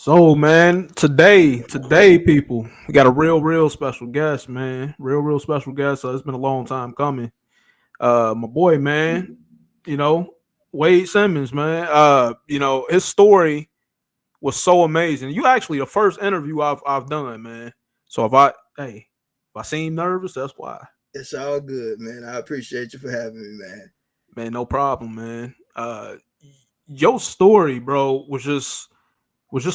So, man, people, we got a real special guest, man. Real special guest. So it's been a long time coming. My boy, man, you know, Wade Simmons, man. His story was so amazing. You actually the first interview I've done, man. So if I seem nervous, that's why. It's all good, man. I appreciate you for having me, man. Man, no problem, man. Your story, bro, was just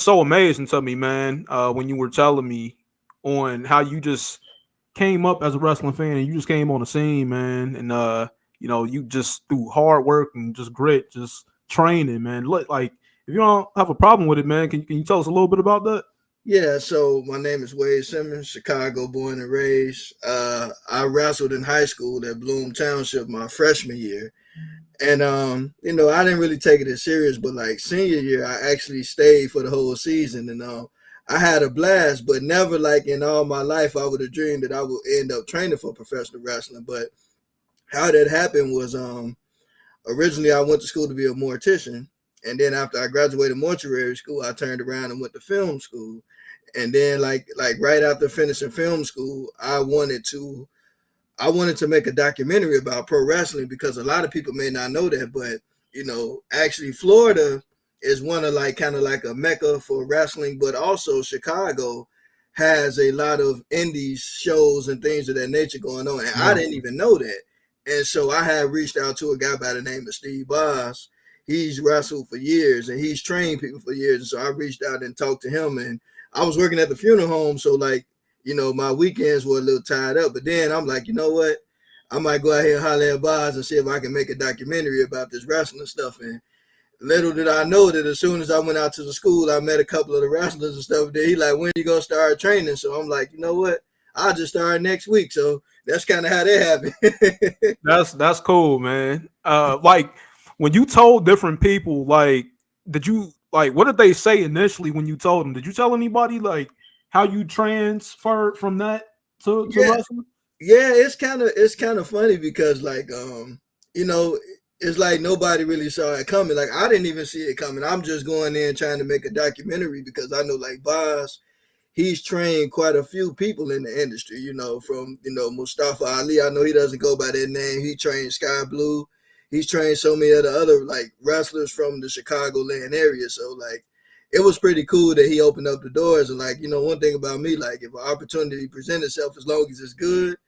so amazing to me, man. When you were telling me on how you just came up as a wrestling fan and you just came on the scene, man, and you just through hard work and just grit, just training, man. Look, like if you don't have a problem with it, man, can you tell us a little bit about that? Yeah, so my name is Wade Simmons, Chicago born and raised. I wrestled in high school at Bloom Township my freshman year. And I didn't really take it as serious, but like senior year, I actually stayed for the whole season, and I had a blast. But never like in all my life, I would have dreamed that I would end up training for professional wrestling. But how that happened was originally I went to school to be a mortician, and then after I graduated mortuary school, I turned around and went to film school, and then like right after finishing film school, I wanted to make a documentary about pro wrestling because a lot of people may not know that, but actually Florida is one of like kind of like a mecca for wrestling, but also Chicago has a lot of indies shows and things of that nature going on, and I Yeah. didn't even know that. And so I had reached out to a guy by the name of Steve Boss. He's wrestled for years and he's trained people for years, and so I reached out and talked to him, and I was working at the funeral home, so like my weekends were a little tied up. But then I'm like, you know what? I might go out here and holler at Boz and see if I can make a documentary about this wrestling stuff. And little did I know that as soon as I went out to the school, I met a couple of the wrestlers and stuff there. He like, when you gonna start training? So I'm like, you know what? I'll just start next week. So that's kind of how that happened. That's cool, man. Like when you told different people, like, did you like what did they say initially when you told them? Did you tell anybody like how you transferred from that to Yeah, wrestling? yeah, it's kind of funny because you know it's like nobody really saw it coming. Like I didn't even see it coming. I'm just going in trying to make a documentary because I know like Boz, he's trained quite a few people in the industry. From Mustafa Ali. I know he doesn't go by that name. He trained Sky Blue. He's trained so many of the other like wrestlers from the Chicagoland area. So like it was pretty cool that he opened up the doors. And like one thing about me, like if an opportunity presents itself, as long as it's good,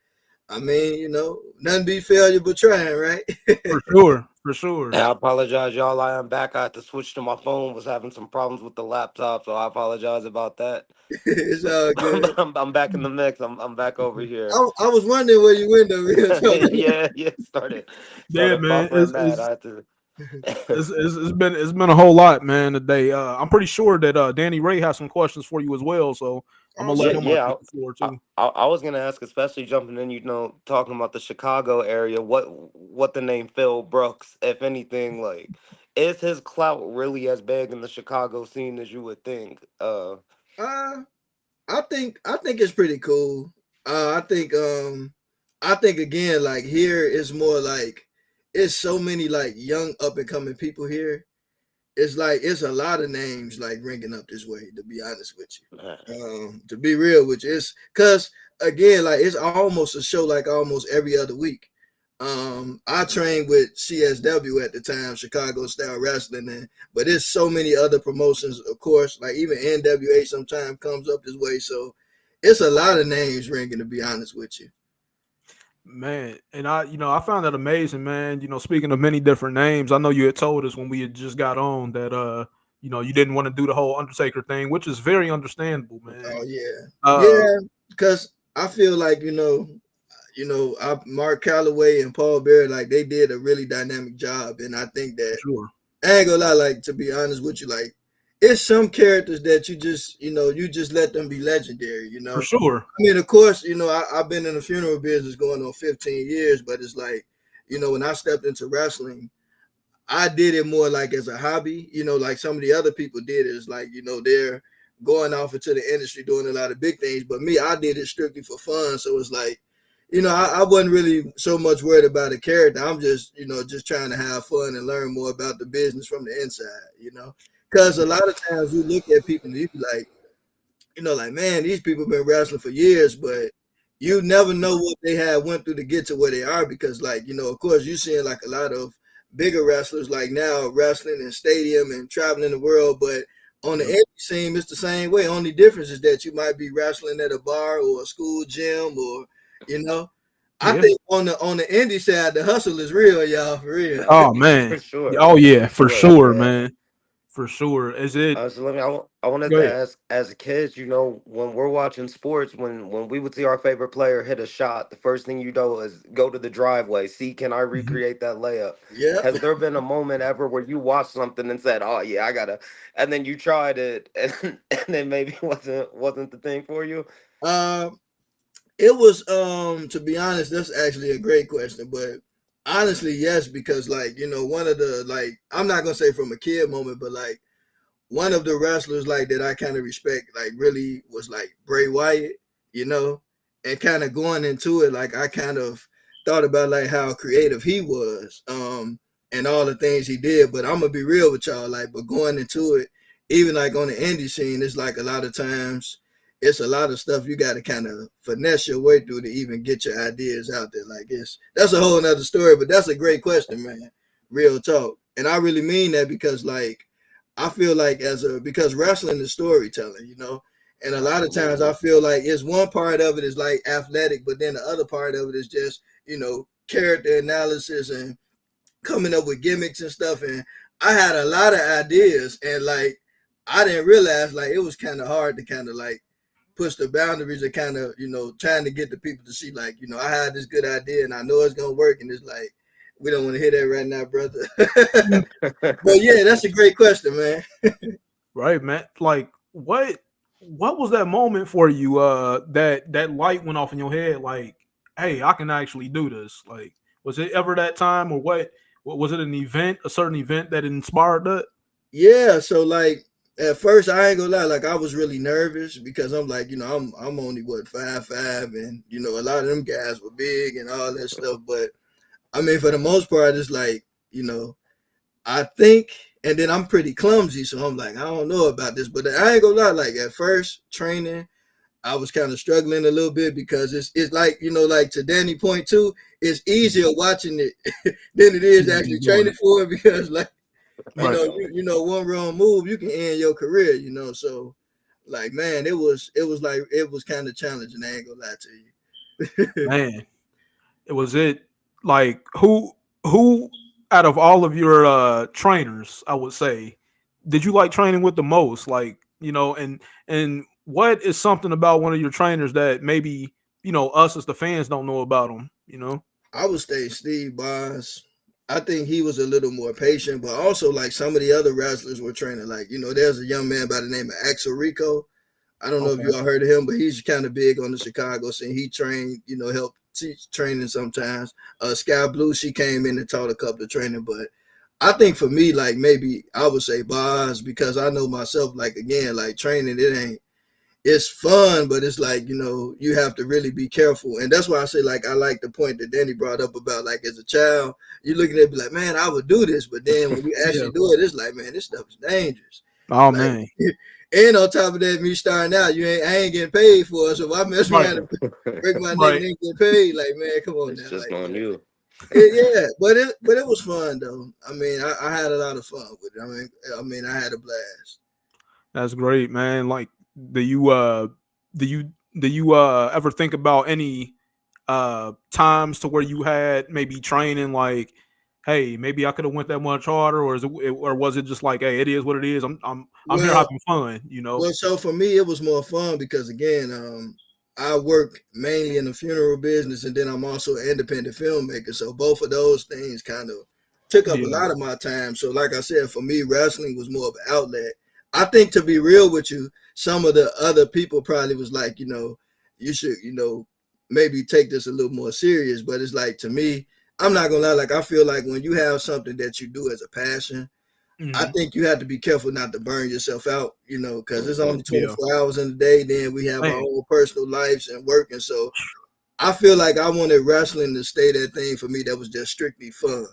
I mean, nothing beat failure but trying, right? For sure, for sure. I apologize, y'all. I am back. I had to switch to my phone. Was having some problems with the laptop, so I apologize about that. It's But, all good. I'm back in the mix. I'm back over here. I was wondering where you went over here. Yeah. Yeah, Started man. buffering mad. I had to. It's been a whole lot, man. Today, I'm pretty sure that Danny Ray has some questions for you as well. So I'm Oh, gonna let Yeah, him sure. yeah. take the floor I, too. I was gonna ask, especially jumping in, talking about the Chicago area. What the name Phil Brooks, if anything, like, is his clout really as big in the Chicago scene as you would think? Uh, I think it's pretty cool. I think again, like here is more like it's so many like young up and coming people here. It's like it's a lot of names like ringing up this way. To be honest with you, to be real with you, it's because again, like it's almost a show like almost every other week. I trained with CSW at the time, Chicago Style Wrestling, but there's so many other promotions, of course, like even NWA sometimes comes up this way. So it's a lot of names ringing, to be honest with you. Man, and I found that amazing, man. Speaking of many different names, I know you had told us when we had just got on that you didn't want to do the whole Undertaker thing, which is very understandable, man. Oh yeah, Uh, yeah, because I feel like Mark Calloway and Paul Bear, like they did a really dynamic job, and I think for that sure, I ain't gonna lie, like to be honest with you, like it's some characters that you just let them be legendary. for sure. I mean, of course, I've been in the funeral business going on 15 years, but it's like, when I stepped into wrestling, I did it more like as a hobby. Like some of the other people did it. It's like, they're going off into the industry doing a lot of big things. But me, I did it strictly for fun. So it's like, I wasn't really so much worried about the character. I'm just trying to have fun and learn more about the business from the inside. because a lot of times you look at people and you be like, like, man, these people been wrestling for years, but you never know what they have went through to get to where they are because, like, of course, you seeing like a lot of bigger wrestlers like now wrestling in stadium and traveling the world, but on the Yep. indie scene, it's the same way. Only difference is that you might be wrestling at a bar or a school gym, or you know. I Yeah. think on the indie side, the hustle is real, y'all, for real. Oh For man. sure, Oh for yeah, for sure, sure, man. man. For sure. Is it? So let me. I wanted Go to ahead. ask, as kids, when we're watching sports, when we would see our favorite player hit a shot, the first thing you do is go to the driveway, see can I Mhm. recreate that layup. Yeah. Has there been a moment ever where you watched something and said, "Oh yeah, I gotta," and then you tried it, and then maybe wasn't the thing for you? Um, it was to be honest, that's actually a great question, but honestly, yes, because like, one of the like I'm not gonna say from a kid moment, but like one of the wrestlers like that I kind of respect, like really was like Bray Wyatt, you know, and kind of going into it, like I kind of thought about like how creative he was, and all the things he did. But I'm gonna be real with y'all, like, but going into it, even like on the indie scene, it's like a lot of times it's a lot of stuff you got to kind of finesse your way through to even get your ideas out there. Like that's a whole nother story, but that's a great question, man. Real talk, and I really mean that because like I feel like because wrestling is storytelling, and a lot of times I Absolutely. feel like it's one part of it is like athletic, but then the other part of it is just character analysis and coming up with gimmicks and stuff. And I had a lot of ideas, and like I didn't realize like it was kind of hard to kind of like push the boundaries and kind of trying to get the people to see like I had this good idea and I know it's gonna work, and it's like we don't want to hear that right now, brother. But yeah, that's a great question, man. Right, man. Like what was that moment for you? That light went off in your head. Like, hey, I can actually do this. Like, was it ever that time, or what? What was it? An event, a certain event that inspired that? Yeah, so like at first I ain't gonna lie, like I was really nervous because I'm like, I'm only what 5'5", and a lot of them guys were big and all that stuff. But I mean, for the most part, it's like I think, and then I'm pretty clumsy, so I'm like, I don't know about this. But I ain't gonna lie, like at first training, I was kind of struggling a little bit because it's like like to Danny point too, it's easier watching it than it is Mhm, actually doing training it. for it because like Right. one wrong move, you can end your career, So, like, man, it was kind of challenging. I ain't gonna lie to you. Man, it was it. Like who out of all of your trainers, I would say, did you like training with the most? Like, and what is something about one of your trainers that maybe us as the fans don't know about them? I would say Steve Boss. I think he was a little more patient, but also like some of the other wrestlers were training. Like, there's a young man by the name of Axel Rico. I don't know if Okay. you all heard of him, but he's kind of big on the Chicago scene. He trained, helped teach training sometimes. Sky Blue, she came in and taught a couple of training, but I think for me, like maybe I would say Boz because I know myself. Like again, like training, it's fun, but it's like you have to really be careful, and that's why I say like I like the point that Danny brought up about like as a child, you're looking at it be like, man, I would do this, but then when you Yeah. actually do it, it's like, man, this stuff is dangerous. Oh Like, man. and on top of that, me starting out, I ain't getting paid for it. So if I mess Right. around and break my neck and Right. ain't get paid, like man, come on It's now, just like on you. yeah, but it was fun though. I mean, I had a lot of fun with it. I mean, I had a blast. That's great, man. Like, do you do you do you ever think about any times to where you had maybe training like, hey, maybe I could have went that much harder, or or was it just like, hey, it is what it is. I'm here Well, having fun. Well, so for me, it was more fun because again, I work mainly in the funeral business, and then I'm also an independent filmmaker. So both of those things kind of took up a Yeah. lot of my time. So, like I said, for me, wrestling was more of an outlet. I think to be real with you, some of the other people probably was like, you should, maybe take this a little more serious. But it's like to me, I'm not gonna lie. Like I feel like when you have something that you do as a passion, I Hmm. think you have to be careful not to burn yourself out, because it's only Yeah. 24 hours in the day. Then we have our Man. own personal lives and work. And so I feel like I wanted wrestling to stay that thing for me that was just strictly fun.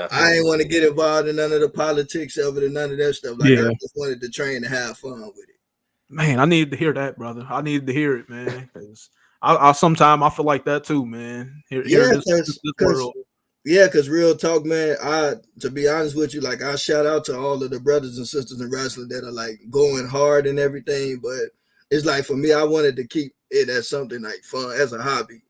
I ain't want to Absolutely. get involved in none of the politics of it and none of that stuff. Like I Yeah, just wanted to train and have fun with it. man, I needed to hear that, brother. I needed to hear it, man, because I sometimes I feel like that too, man. Hear Yeah, this cause world. yeah, cause real talk, man. I to be honest with you, like I shout out to all of the brothers and sisters in wrestling that are like going hard and everything. But it's like for me, I wanted to keep it as something like fun as a hobby.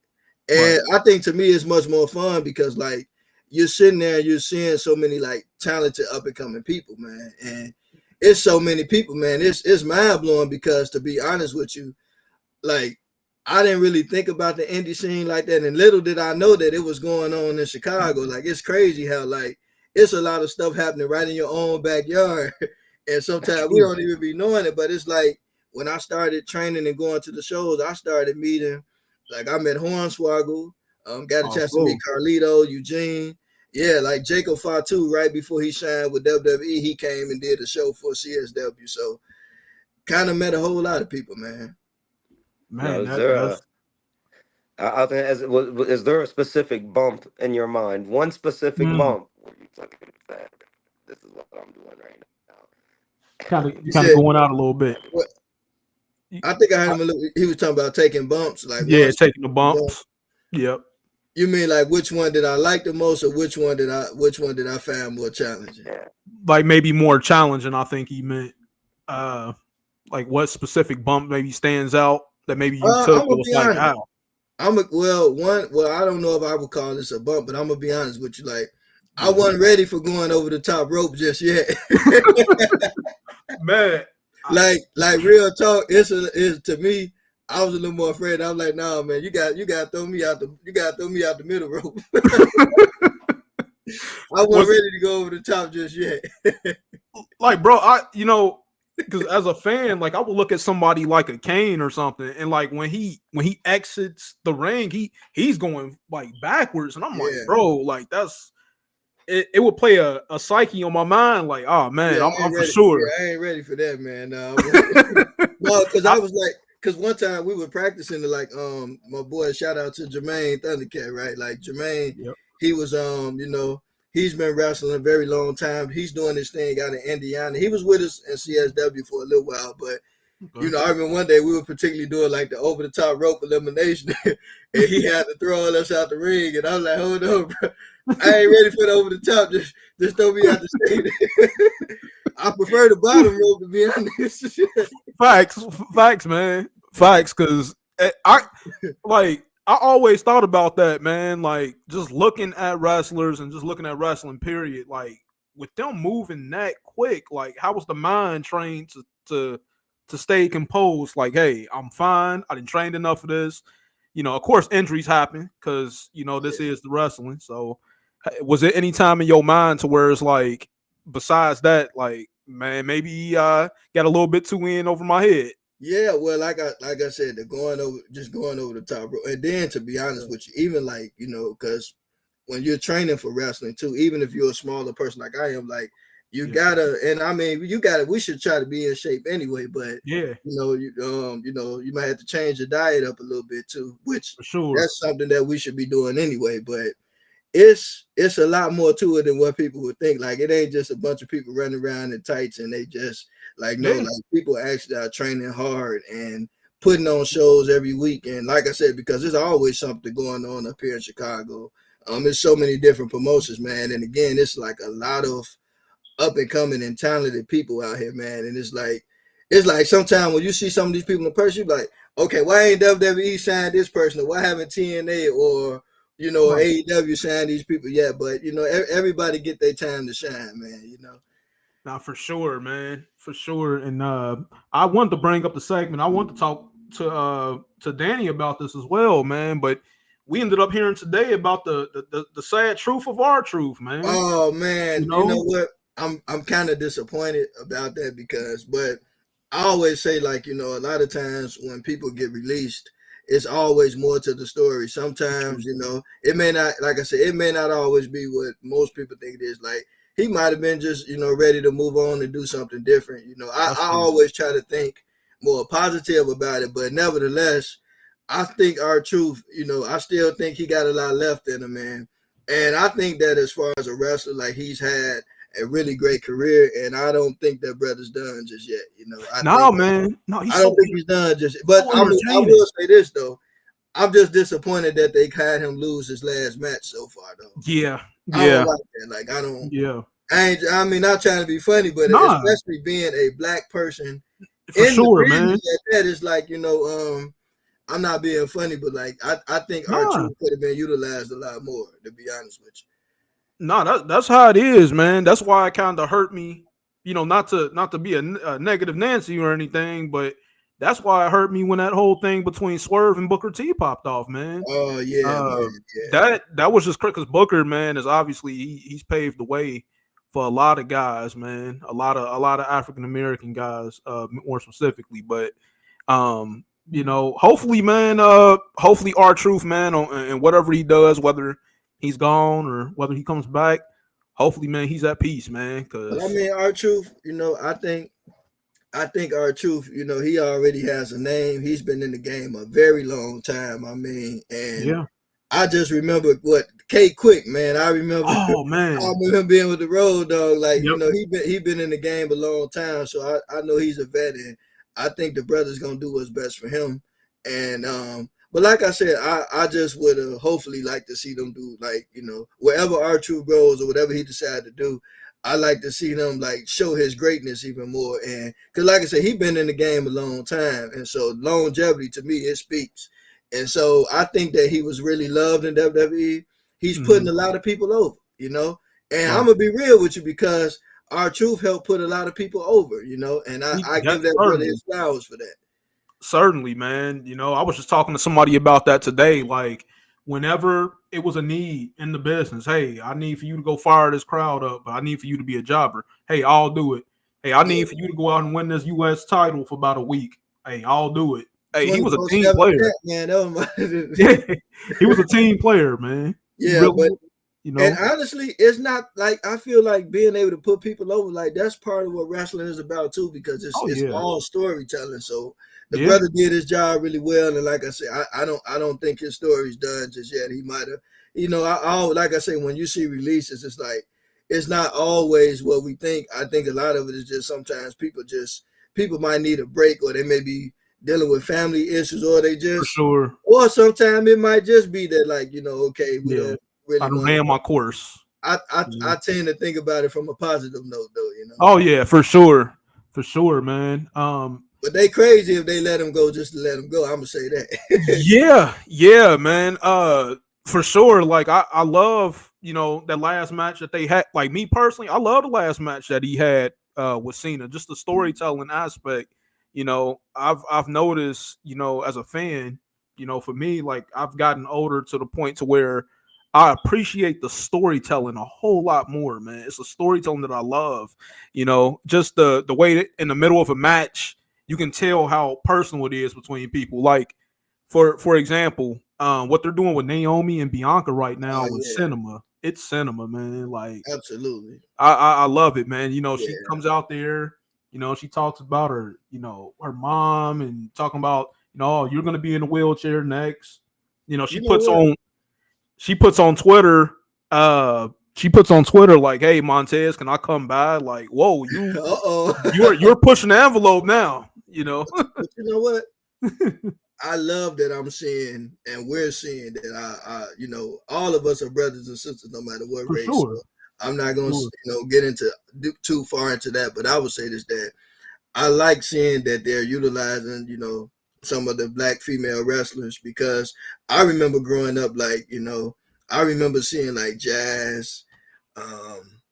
Right. And I think to me it's much more fun because like you're sitting there and you're seeing so many like talented up and coming people, man. And it's so many people, man. It's mind blowing because to be honest with you, like I didn't really think about the indie scene like that, and little did I know that it was going on in Chicago. Like it's crazy how like it's a lot of stuff happening right in your own backyard, and That's sometimes we true. don't even be knowing it. But it's like when I started training and going to the shows, I started meeting. Like I met Hornswoggle, got a chance to meet Also, Carlito, Eugene. Yeah, like Jacob Fatu, right before he shined with WWE, he came and did a show for CSW. So kind of met a whole lot of people, man. Now, man, is there that's I think is there a specific bump in your mind? One specific bump where you like, this is what I'm doing right now. You kind of said going out a little bit. what? Y- I think I heard I- him a little. He was talking about taking bumps, like one Yeah, taking the specific bump. bumps. Yep. You mean like which one did I like the most, or which one did I find more challenging? Yeah. Like maybe more challenging. I think he meant. Uh, like what specific bump maybe stands out that maybe you took I'm that gonna was be like, honest. ow, Well, I don't know if I would call this a bump, but I'm gonna be honest with you. Like, I yeah, wasn't ready for going over the top rope just yet. man. like real talk. It's to me. I was a little more afraid. I was like, nah, man, you got to throw me out the middle rope. I wasn't Was ready to go over the top just yet. like, bro, because as a fan, like I would look at somebody like a Kane or something, and like when he exits the ring, he's going like backwards, and I'm like, Yeah. bro, like it would play a psyche on my mind, like, oh man, Yeah, I I'm ain't for ready. sure. Yeah, I ain't ready for that, man. No, no, because I I, was like, because one time we were practicing to like, my boy, shout out to Jermaine Thundercat, right? Like Jermaine, yep. he was, he's been wrestling a very long time. He's doing this thing out in Indiana. He was with us in CSW for a little while, but Okay. I remember one day we were particularly doing like the over the top rope elimination, and he had to throw all us out the ring, and I was like, hold on, bro. I ain't ready for the over the top. Just throw me out the stage. I prefer the bottom rope to be honest. Facts, man, facts. Because I like I always thought about that, man. Like just looking at wrestlers and just looking at wrestling, period. Like with them moving that quick, like how was the mind trained to stay composed? Like, hey, I'm fine. I didn't train enough for this. Of course, injuries happen because this Yeah. is the wrestling. So, was there any time in your mind to where it's like, besides that, like, man, maybe got a little bit too in over my head? Yeah, well, like I said, going over the top rope, and then to be honest with you, even like because when you're training for wrestling too, even if you're a smaller person like I am, like you Yeah, gotta, and I mean, you gotta. We should try to be in shape anyway, but yeah, you might have to change your diet up a little bit too, which for sure. that's something that we should be doing anyway. But it's a lot more to it than what people would think. Like it ain't just a bunch of people running around in tights and they just like no, Yeah, like people actually are training hard and putting on shows every week. And like I said, because there's always something going on up here in Chicago. There's so many different promotions, man. And again, it's like a lot of up and coming and talented people out here, man. And it's like sometimes when you see some of these people in person, you be like, okay, why ain't WWE signed this person, or why haven't TNA or right. AEW signed these people yet? But everybody get their time to shine, man. Now, for sure, man, for sure. And I want to bring up the segment. I want to talk to Danny about this as well, man. But we ended up hearing today about the sad truth of our truth, man. Oh You man, you know know, what? I'm kind of disappointed about that but I always say like, a lot of times when people get released, it's always more to the story. for sure. Sometimes, it may not, like I said, it may not always be what most people think it is. Like he might have been just, ready to move on and do something different. That's I true. always try to think more positive about it, but nevertheless, I think our truth, I still think he got a lot left in him, man. And I think that as far as a wrestler, like he's had a really great career, and I don't think that brother's done just yet. You know, No, man. No, I don't think he's done just. But so I entertaining. will say this though, I'm just disappointed that they had him lose his last match so far though. Yeah, I don't yeah, like that. Like I don't. yeah. I mean, not trying to be funny, but Nah, especially being a black person for in the sure, man. business, that is like I'm not being funny, but like I think our Nah, truth could have been utilized a lot more. To be honest with nah. That's how it is, man. That's why it kind of hurt me. Not to be a negative Nancy or anything, but that's why it hurt me when that whole thing between Swerve and Booker T popped off, man. you. Oh yeah, Uh, man, yeah. that was just because Booker, man, is obviously he's paved the way for a lot of guys, man. A lot of African American guys, more specifically. But hopefully, man, hopefully our truth, man, and whatever he does, whether he's gone or whether he comes back, hopefully, man, he's at peace, man. But I Cause mean, our truth, I think our truth, he already has a name. He's been in the game a very long time. I mean, and yeah, I just remember what K Quick, man. I remember oh I man, remember him being with the Road Dog. Like, yep, he been in the game a long time. So I know he's a vet, and I think the brother's gonna do what's best for him. And but like I said, I just would hopefully like to see them do, like, wherever R2 goes or whatever he decided to do. I like to see them like show his greatness even more. And because like I said, he's been in the game a long time. And so longevity to me, it speaks. And so I think that he was really loved in WWE. He's putting mm-hmm. a lot of people over. And I'm Right. gonna be real with you, because our truth helped put a lot of people over. And I Yeah, give that brother certainly. his flowers for that. Certainly, man. I was just talking to somebody about that today. Like, whenever it was a need in the business, hey, I need for you to go fire this crowd up, but I need for you to be a jobber. Hey, I'll do it. Hey, I Yeah, need for you to go out and win this U.S. title for about a week. Hey, I'll do it. Hey, he was a team 24/7 player. chat, man. That was Yeah, my he was a team player, man. He yeah, but really, and honestly, it's not like, I feel like being able to put people over, like that's part of what wrestling is about too, because it's Oh it's yeah, all storytelling. So the yeah, brother did his job really well, and like I said, I don't think his story's done just yet. He might have, like I say, when you see releases, it's like it's not always what we think. I think a lot of it is just sometimes people might need a break, or they may be dealing with family issues, or they for just, sure. or sometimes it might just be that, like, okay, we Yeah, don't really I done want to. ran my course. I tend to think about it from a positive note though. Oh yeah, for sure, man. But they crazy if they let him go just to let him go. I'm gonna say that. Yeah, man. For sure. Like I love, that last match that they had. Like me personally, I love the last match that he had with Cena. Just the storytelling aspect. I've noticed, as a fan, for me, like I've gotten older to the point to where I appreciate the storytelling a whole lot more, man. It's the storytelling that I love. Just the way that in the middle of a match you can tell how personal it is between people. Like, for example, what they're doing with Naomi and Bianca right now Oh with yeah, cinema. It's cinema, man. Like, absolutely. I love it, man. She Yeah, comes out there, she talks about her, her mom, and talking about, oh, you're gonna be in a wheelchair next. She you know puts what? on she puts on Twitter, she puts on Twitter like, hey, Montez, can I come by? Like, whoa, Uh-oh. you're pushing the envelope now, But you know what? I love that I'm seeing, and we're seeing that all of us are brothers and sisters, no matter what For race. sure. So I'm not going Sure. to get into too far into that, but I would say this, that I like seeing that they're utilizing, some of the black female wrestlers, because I remember growing up, like, I remember seeing like Jazz, um,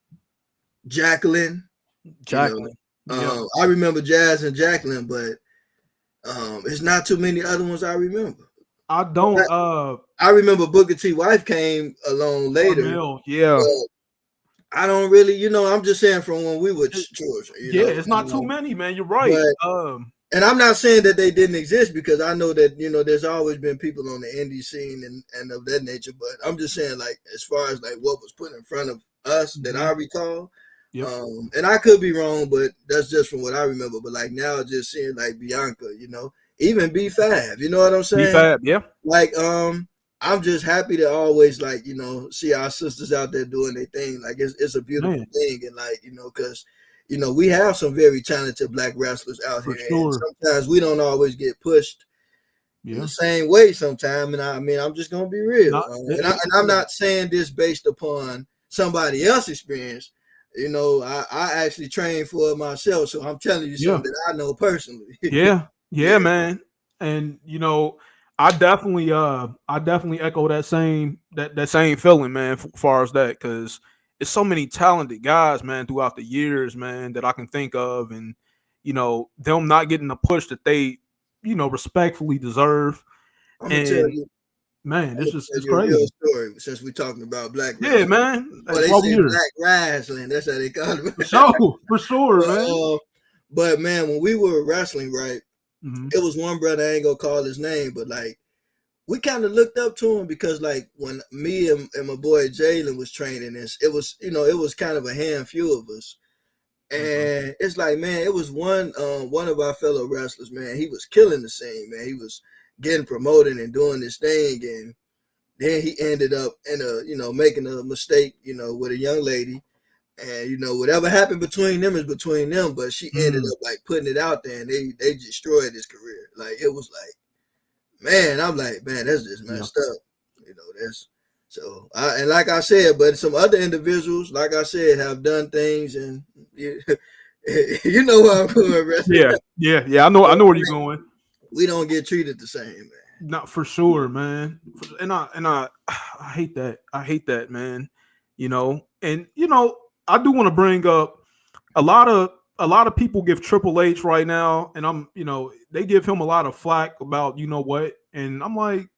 Jacqueline, you know, Jacqueline. Yep. I remember Jazz and Jacqueline, but it's not too many other ones I remember. I I, don't I remember Booker T. Wife came along later, Carmel, yeah. but I don't really, I'm just saying from when we were It- children, yeah, it's not too many, man. You're right. but and I'm not saying that they didn't exist, because I know that there's always been people on the indie scene and of that nature. But I'm just saying, like, as far as like what was put in front of us that I mhm, recall, yep. and I could be wrong, but that's just from what I remember. But like now, just seeing like Bianca, even B5, you know what I'm B saying? Fab, yeah. Like I'm just happy to always like see our sisters out there doing their thing. Like it's a beautiful Man, thing, and like because we have some very talented black wrestlers out for here, and sure. sometimes we don't always get pushed in the Yeah. same way. Sometimes, and I mean, I'm just gonna be real, Not it, and I'm not saying this based upon somebody else's experience. I actually trained for it myself, so I'm telling you yeah. something that I know personally. Yeah, yeah, Yeah, man. And I definitely echo that same feeling, man, as far as that, because it's so many talented guys, man, throughout the years, man, that I can think of, and them not getting the push that they, respectfully deserve. I'm gonna tell And you. man, I'm it's gonna just tell it's you a real crazy. story since we're talking about black Yeah, wrestling. man. Well, That's they why we say here. black wrestling. That's how they call it. For sure, for sure, but, man. but man, when we were wrestling, right, Hmm. it was one brother. I ain't gonna call his name, but like we kind of looked up to him because like when me and my boy Jalen was training this, it was it was kind of a handful of us. Okay. And it's like, man, it was one of our fellow wrestlers, man. He was killing the scene, man. He was getting promoted and doing this thing, and then he ended up in a making a mistake, with a young lady, and whatever happened between them is between them. But she ended Mm, up like putting it out there, and they destroyed his career. Like it was like, man, I'm like, man, that's just yeah. messed up. That's so. And like I said, but some other individuals, like I said, have done things, and you know where I'm going, Yeah. man. Yeah. Yeah. I know where you're going. We don't get treated the same, man. Not for sure, man. I hate that. I hate that, man. And I do want to bring up a lot of a lot of people give Triple H right now, and they give him a lot of flack about what, and I'm like,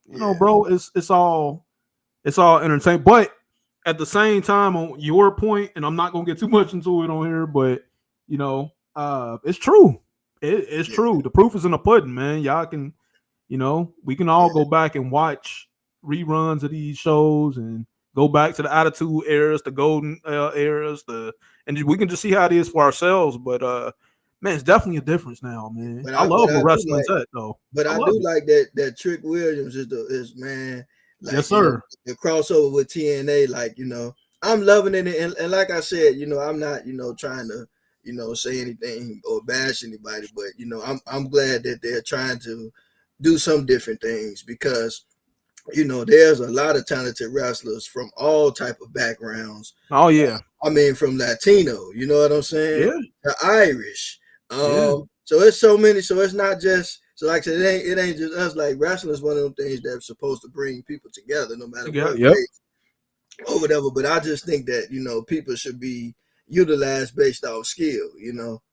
Yeah, bro, it's all entertainment, but at the same time, on your point, and I'm not gonna get too much into it on here, but it's true. It's yeah, true. The proof is in the pudding, man. Y'all can we can all yeah. go back and watch reruns of these shows and go back to the Attitude eras, the Golden eras, and we can just see how it is for ourselves. But man, it's definitely a difference now, man. But I I love but where I do wrestling's like at, though. but I I love do it. like that Trick Williams is man, Yes, like sir. the crossover with TNA, like I'm loving it, and like I said, I'm not trying to say anything or bash anybody, but I'm glad that they're trying to do some different things because there's a lot of talented wrestlers from all type of backgrounds. Oh yeah, I mean, from Latino, you know what I'm saying? yeah, To Irish. yeah. So it's so many. So it's not just so like I said, it ain't just us. Like wrestling is one of them things that's supposed to bring people together, no matter Together. what Yep. race or whatever. But I just think that people should be utilized based off skill.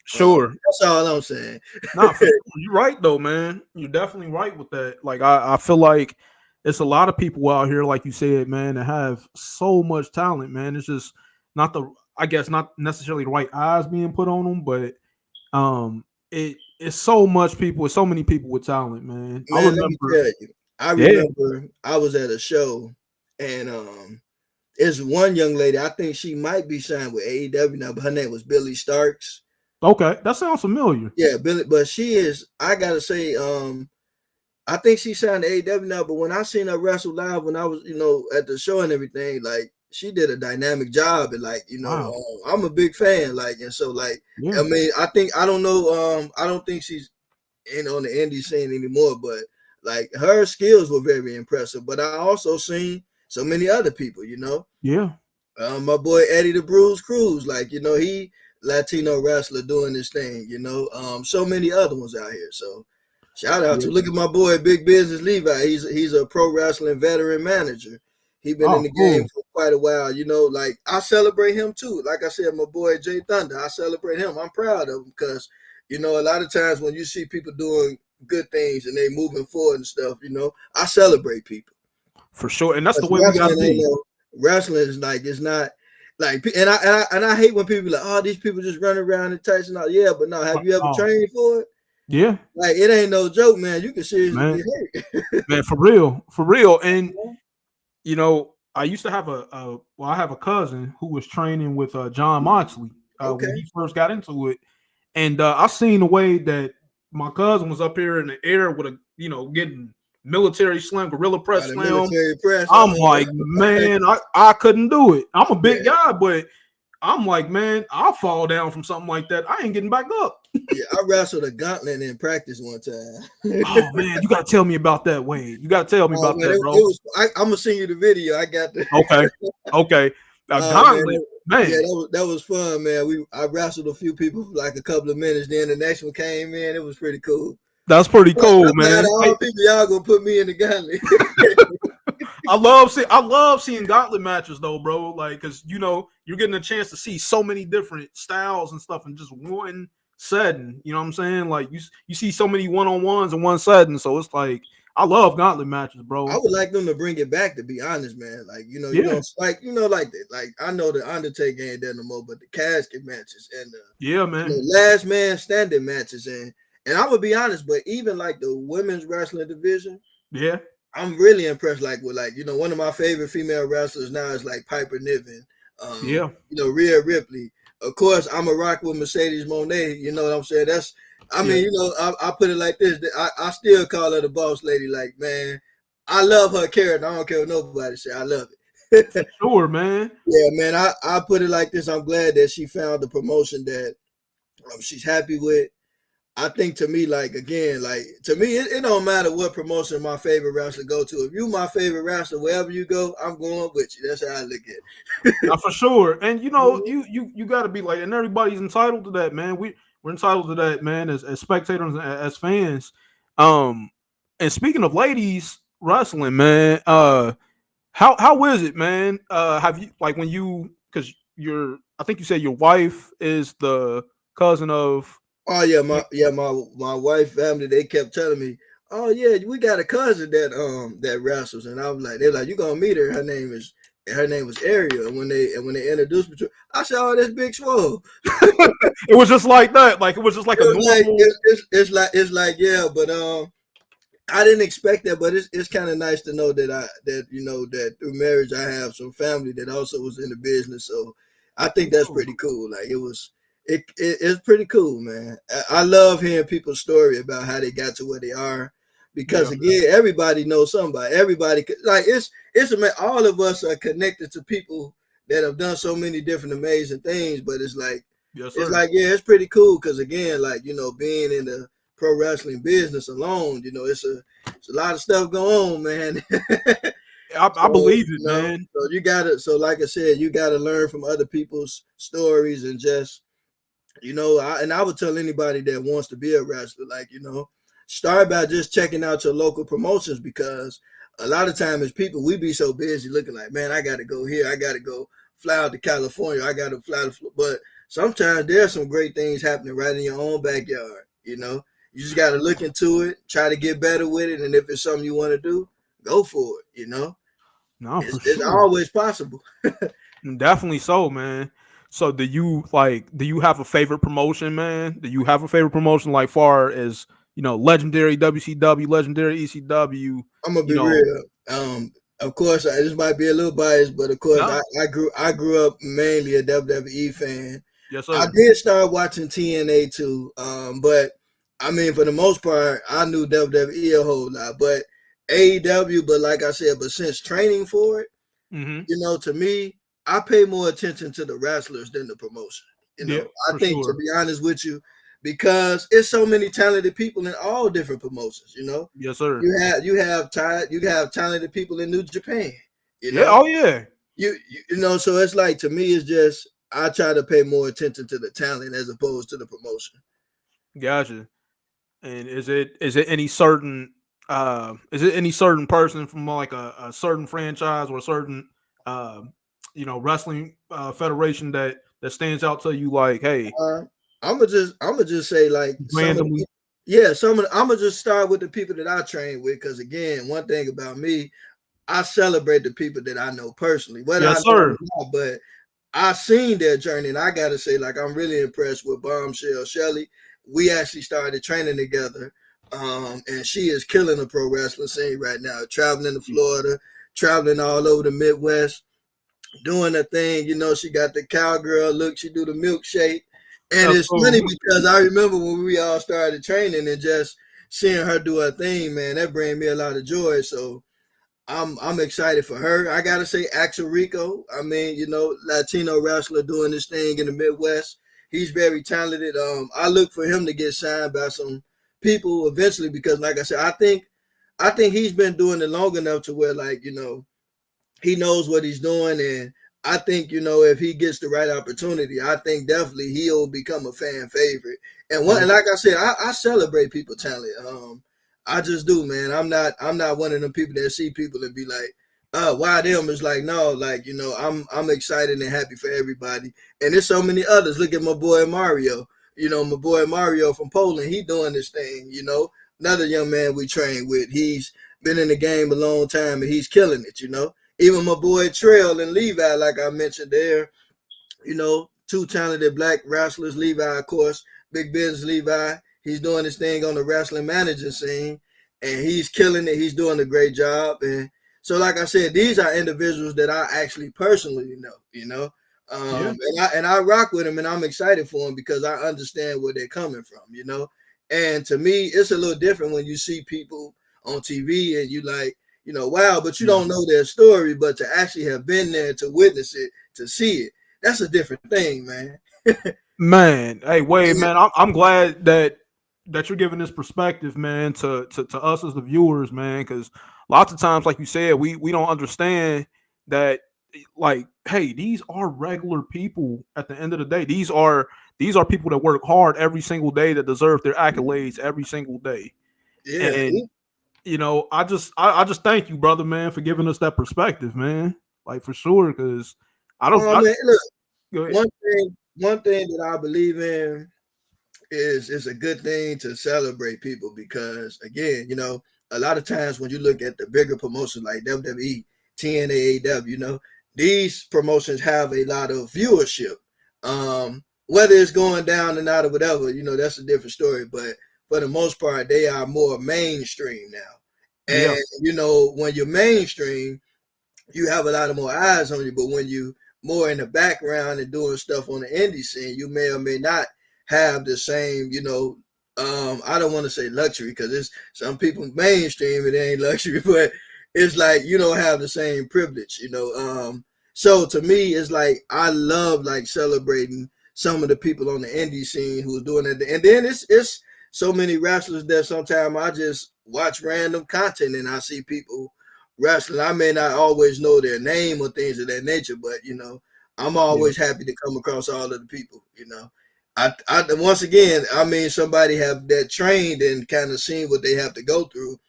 Sure. That's all I'm saying. Nah, for sure. You're right though, man. You're definitely right with that. Like I feel like it's a lot of people out here, like you said, man, that have so much talent, man. It's just not the I guess not necessarily the right eyes being put on them, but it's so much people, it's so many people with talent, man. I Man, let me remember, tell you. I yeah, remember I was at a show, and it's one young lady. I think she might be signed with AEW now, but her name was Billy Starks. okay, that sounds familiar. Yeah, Billy, but she is. I gotta say, I think she signed to AEW now. But when I seen her wrestle live, when I was, at the show and everything, like she did a dynamic job, and like, Wow. I'm a big fan. Like, and so like, Yeah. I mean, I don't know, I don't think she's in on the indie scene anymore, but like her skills were very impressive. But I also seen so many other people. Yeah. My boy Eddie the Bruise Cruz, like he Latino wrestler doing this thing. So many other ones out here. So shout out Yeah. to look at my boy Big Business Levi. He's a pro wrestling veteran manager. He been in Oh, the game cool. for quite a while. Like I celebrate him too. Like I said, my boy Jay Thunder, I celebrate him. I'm proud of him because a lot of times when you see people doing good things and they moving forward and stuff, I celebrate people. For sure. And that's the Because way we gotta be. wrestling is like it's not like and I hate when people are like, oh, these people just run around and touch and all. Yeah, but no, have you ever Oh, trained for it? yeah, Like it ain't no joke, man. You can seriously man. get hurt. Man, for real. For real. And I used to have I have a cousin who was training with John Moxley when Okay. he first got into it, and I seen the way that my cousin was up here in the air with getting military slam, gorilla press The slam. military press. I'm like, man, I couldn't do it. I'm a big guy, but I'm like, man, I'll fall down from something like that. I ain't getting back up. Yeah, I wrestled a gauntlet in practice one time. Oh man, you gotta tell me about that, Wade. You gotta tell me about Man, that, bro. I'm gonna send you the video. I got the. Okay. Gauntlet, man. Yeah, that was fun, man. I wrestled a few people for like a couple of minutes. Then the next one came in. It was pretty cool. That's pretty cool, man. All people, y'all gonna put me in the gauntlet. I love seeing gauntlet matches though, bro. Like, cause you're getting a chance to see so many different styles and stuff in just one setting. You know what I'm saying? Like you see so many one-on-ones in one setting. So it's like I love gauntlet matches, bro. I would like them to bring it back, to be honest, man. Like, you know, like I know the Undertaker ain't there no more, but the casket matches and the man, last man standing matches and I'm gonna be honest, but even like the women's wrestling division, I'm really impressed. Like with one of my favorite female wrestlers now is like Piper Niven. Rhea Ripley. Of course, I'm a rock with Mercedes Moné. You know what I'm saying? I put it like this. I still call her the boss lady. Like, man, I love her character. I don't care what nobody say. I love it. For sure, man. Yeah, man. I put it like this. I'm glad that she found the promotion that she's happy with. I think to me, it don't matter what promotion my favorite wrestler go to. If you my favorite wrestler, wherever you go, I'm going with you. That's how I look at it. For sure. And you got to be like, and everybody's entitled to that, man. We're entitled to that, man, as spectators, as fans. And speaking of ladies wrestling, man, how is it, man? Have you because I think you said your wife is the cousin of. Oh yeah, my wife family, they kept telling me, oh yeah, we got a cousin that wrestles, and I was like, they're like, you gonna meet her? Her name was Ariel. And when they introduced me to her, I said, oh, that's Big Swole. It was just like that, like it was just like a normal. It's like yeah, but I didn't expect that, but it's kind of nice to know that through marriage I have some family that also was in the business, so I think that's pretty cool. Like it's pretty cool, man. I love hearing people's story about how they got to where they are, because again, everybody knows somebody. Everybody all of us are connected to people that have done so many different amazing things. But it's like, it's pretty cool because again, being in the pro wrestling business alone, it's a lot of stuff going on, man. I believe it, man. So like I said, you gotta learn from other people's stories and just. I would tell anybody that wants to be a wrestler, start by just checking out your local promotions, because a lot of times as people, we be so busy looking like, man, I got to go here. I got to go fly out to California. I got to fly to, but sometimes there's some great things happening right in your own backyard. You just got to look into it, try to get better with it. And if it's something you want to do, go for it. No, it's always possible. Definitely so, man. So do you have a favorite promotion, man? Do you have a favorite promotion like far as, legendary WCW, legendary ECW? I'm gonna be real. Of course, this might be a little biased, but of course, I grew up mainly a WWE fan. Yes, sir. I did start watching TNA too, but I mean, for the most part, I knew WWE a whole lot. But AEW, but like I said, but since training for it, to me, I pay more attention to the wrestlers than the promotion. I think, to be honest with you, because it's so many talented people in all different promotions. Yes, sir. You have talented people in New Japan. Yeah. Oh yeah. So it's like, to me, it's just I try to pay more attention to the talent as opposed to the promotion. Gotcha. And is it any certain person from like a certain franchise or a certain wrestling federation that stands out to you, like, hey, I'm gonna just say, like, randomly. I'm gonna just start with the people that I train with, because again, one thing about me, I celebrate the people that I know personally. Yes, sir. But I seen their journey, and I gotta say, like, I'm really impressed with Bombshell Shelley. We actually started training together, and she is killing the pro wrestling scene right now, traveling to Florida, traveling all over the Midwest, doing a thing. She got the cowgirl look. She do the milkshake. And it's funny because I remember when we all started training, and just seeing her do her thing, man, that brings me a lot of joy. So I'm excited for her. I gotta say, Axel Rico. I mean, Latino wrestler doing this thing in the Midwest. He's very talented. I look for him to get signed by some people eventually because, like I said, I think he's been doing it long enough to where, like, he knows what he's doing, and I think if he gets the right opportunity, I think definitely he'll become a fan favorite. And like I said, I celebrate people talent. I just do, man. I'm not one of them people that see people and be like, why them? It's like, no, like, I'm excited and happy for everybody. And there's so many others. Look at my boy Mario. My boy Mario from Poland, he doing this thing, another young man we train with. He's been in the game a long time and he's killing it. Even my boy Trail and Levi, like I mentioned there, two talented black wrestlers. Levi, of course, big business Levi. He's doing his thing on the wrestling manager scene, and he's killing it. He's doing a great job. And so, like I said, these are individuals that I actually personally know. Yeah, And I rock with them, and I'm excited for them because I understand where they're coming from. And to me, it's a little different when you see people on TV and you like, wow, but you yeah. don't know their story, but to actually have been there to witness it, to see it, that's a different thing, man. Man, hey Wade, Yeah, man, I'm glad that you're giving this perspective, man, to us as the viewers, man, because lots of times, like you said, we don't understand that, like, hey, these are regular people at the end of the day. These are people that work hard every single day that deserve their accolades every single day. yeah. And I just thank you, brother, man, for giving us that perspective, man. Like for sure, because I don't. I mean, look, Go ahead. one thing that I believe in is it's a good thing to celebrate people because again, a lot of times when you look at the bigger promotions like WWE, TNA, these promotions have a lot of viewership. Whether it's going down and out or whatever, that's a different story. But for the most part, they are more mainstream now. Yeah, And when you're mainstream, you have a lot of more eyes on you. But when you more in the background and doing stuff on the indie scene, you may or may not have the same, I don't want to say luxury because it's some people mainstream it ain't luxury, but it's like you don't have the same privilege. So to me, it's like I love like celebrating some of the people on the indie scene who's doing it, and then it's so many wrestlers that sometimes I just watch random content and I see people wrestling. I may not always know their name or things of that nature, but I'm yeah, always happy to come across all of the people. I once again, I mean, somebody have that trained and kind of seen what they have to go through.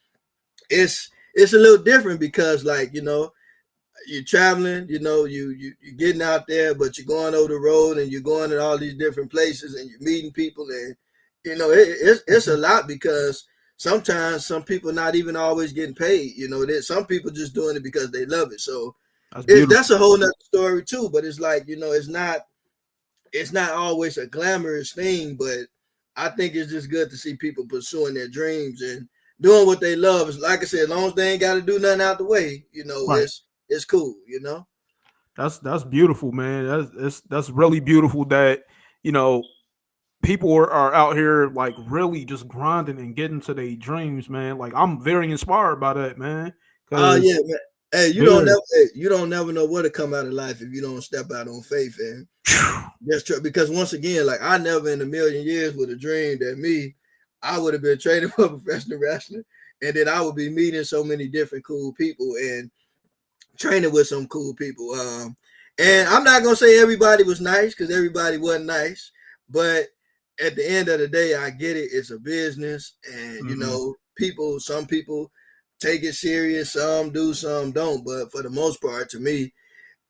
It's a little different because, like, you're traveling, you're getting out there, but you're going over the road and you're going to all these different places and you're meeting people, and it's a lot because sometimes some people not even always getting paid. There's some people just doing it because they love it. So that's that's beautiful. a whole nother story too. But it's like it's not always a glamorous thing, but I think it's just good to see people pursuing their dreams and doing what they love. It's like I said, as long as they ain't got to do nothing out the way, Right. it's cool. That's beautiful, man. That's really beautiful that you know people are out here like really just grinding and getting to their dreams, man. Like I'm very inspired by that, man. Oh Because yeah, man. Hey, yeah, you don't never know what to come out of life if you don't step out on faith, and just because once again, like I never in a million years would have dreamed that I would have been training for professional wrestling, and then I would be meeting so many different cool people and training with some cool people. And I'm not gonna say everybody was nice because everybody wasn't nice, but at the end of the day, I get it. It's a business, and hmm some people take it serious, some do, some don't. But for the most part, to me,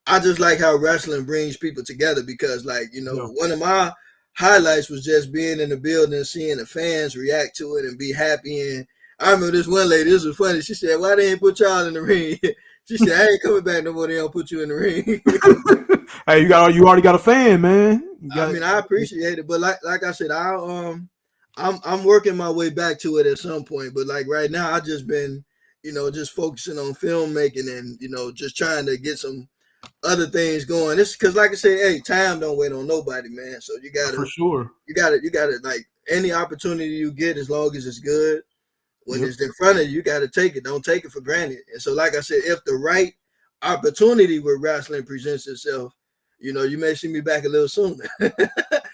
I just like how wrestling brings people together because, like, yeah, one of my highlights was just being in the building, seeing the fans react to it and be happy. And I remember this one lady, this was funny. She said, "Why they ain't put y'all in the ring?" She said, "I ain't coming back no more. They don't put you in the ring." hey, you already got a fan, man. You I got mean, I appreciate it, but like I said, I'm working my way back to it at some point. But like right now, I just been just focusing on filmmaking and just trying to get some other things going. It's because, like I said, hey, time don't wait on nobody, man. So you for gotta, sure. you gotta, you gotta like any opportunity you get, as long as it's good. When Yep. it's in front of you, you got to take it. Don't take it for granted. And so, like I said, if the right opportunity with wrestling presents itself, you may see me back a little sooner.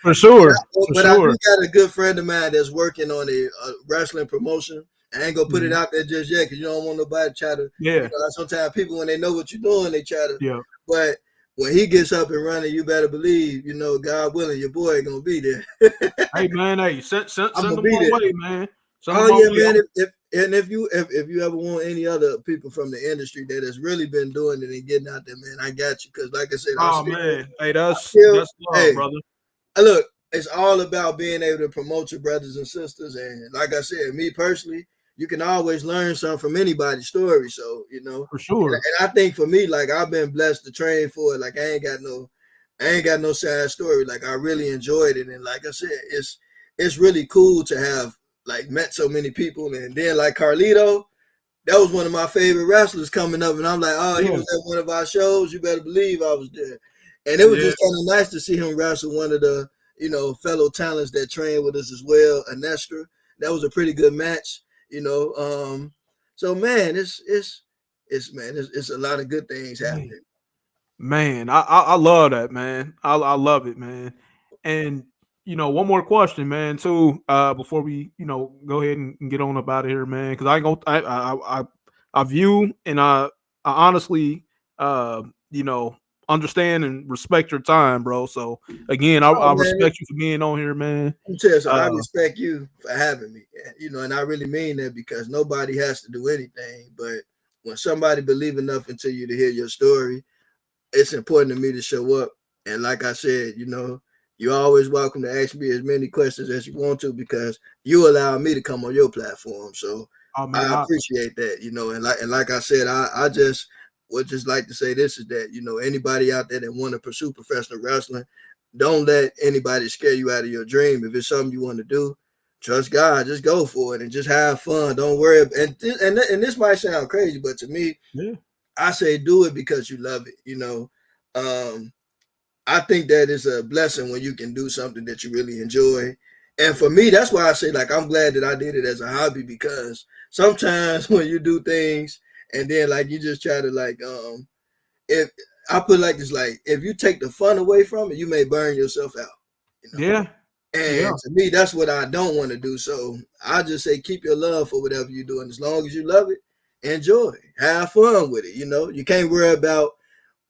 For sure. For But I do sure. got a good friend of mine that's working on a wrestling promotion. I ain't gonna put it Mhm. out there just yet because you don't want nobody to try to. Yeah. Like sometimes people when they know what you're doing, they try to. Yeah. But when he gets up and running, you better believe, God willing, your boy gonna be there. Hey man, hey, send send I'm send gonna them be my there. way, man. Send them Oh my yeah, way. man. If you ever want any other people from the industry that has really been doing it and getting out there, man, I got you. Because like I said, Oh man. Hey, still, that's love, hey, brother. look, it's all about being able to promote your brothers and sisters. And like I said, me personally, you can always learn something from anybody's story. So, For sure. and I think for me, like I've been blessed to train for it. Like I ain't got no sad story. Like I really enjoyed it. And like I said, it's really cool to have like met so many people. And then like Carlito, that was one of my favorite wrestlers coming up, and I'm like, oh, he Yeah. was at one of our shows. You better believe I was there, and it was Yeah. just kind of nice to see him wrestle one of the fellow talents that trained with us as well, Anestra. That was a pretty good match, So man, it's a lot of good things Man. happening. Man, I love that, man. I love it, man. And one more question, man, too, before we, go ahead and get on up out of here, man. Because I ain't gonna I view and I honestly you know, understand and respect your time, bro. So again, Oh I man, respect you for being on here, man. I'm tell you, so I Uh respect you for having me, and I really mean that because nobody has to do anything, but when somebody believe enough into you to hear your story, it's important to me to show up. And like I said, you're always welcome to ask me as many questions as you want to because you allow me to come on your platform. So oh man, I appreciate that, and like I said, I just would just like to say this is that, anybody out there that want to pursue professional wrestling, don't let anybody scare you out of your dream. If it's something you want to do, trust God, just go for it and just have fun. Don't worry. And this might sound crazy, but to me, yeah, I say do it because you love it. I think that is a blessing when you can do something that you really enjoy. And for me, that's why I say like I'm glad that I did it as a hobby because sometimes when you do things and then like you just try to like if I put it like this, like if you take the fun away from it, you may burn yourself out. You know. yeah, yeah. And to me, that's what I don't want to do. So I just say keep your love for whatever you're doing. As long as you love it, enjoy. Have fun with it. You can't worry about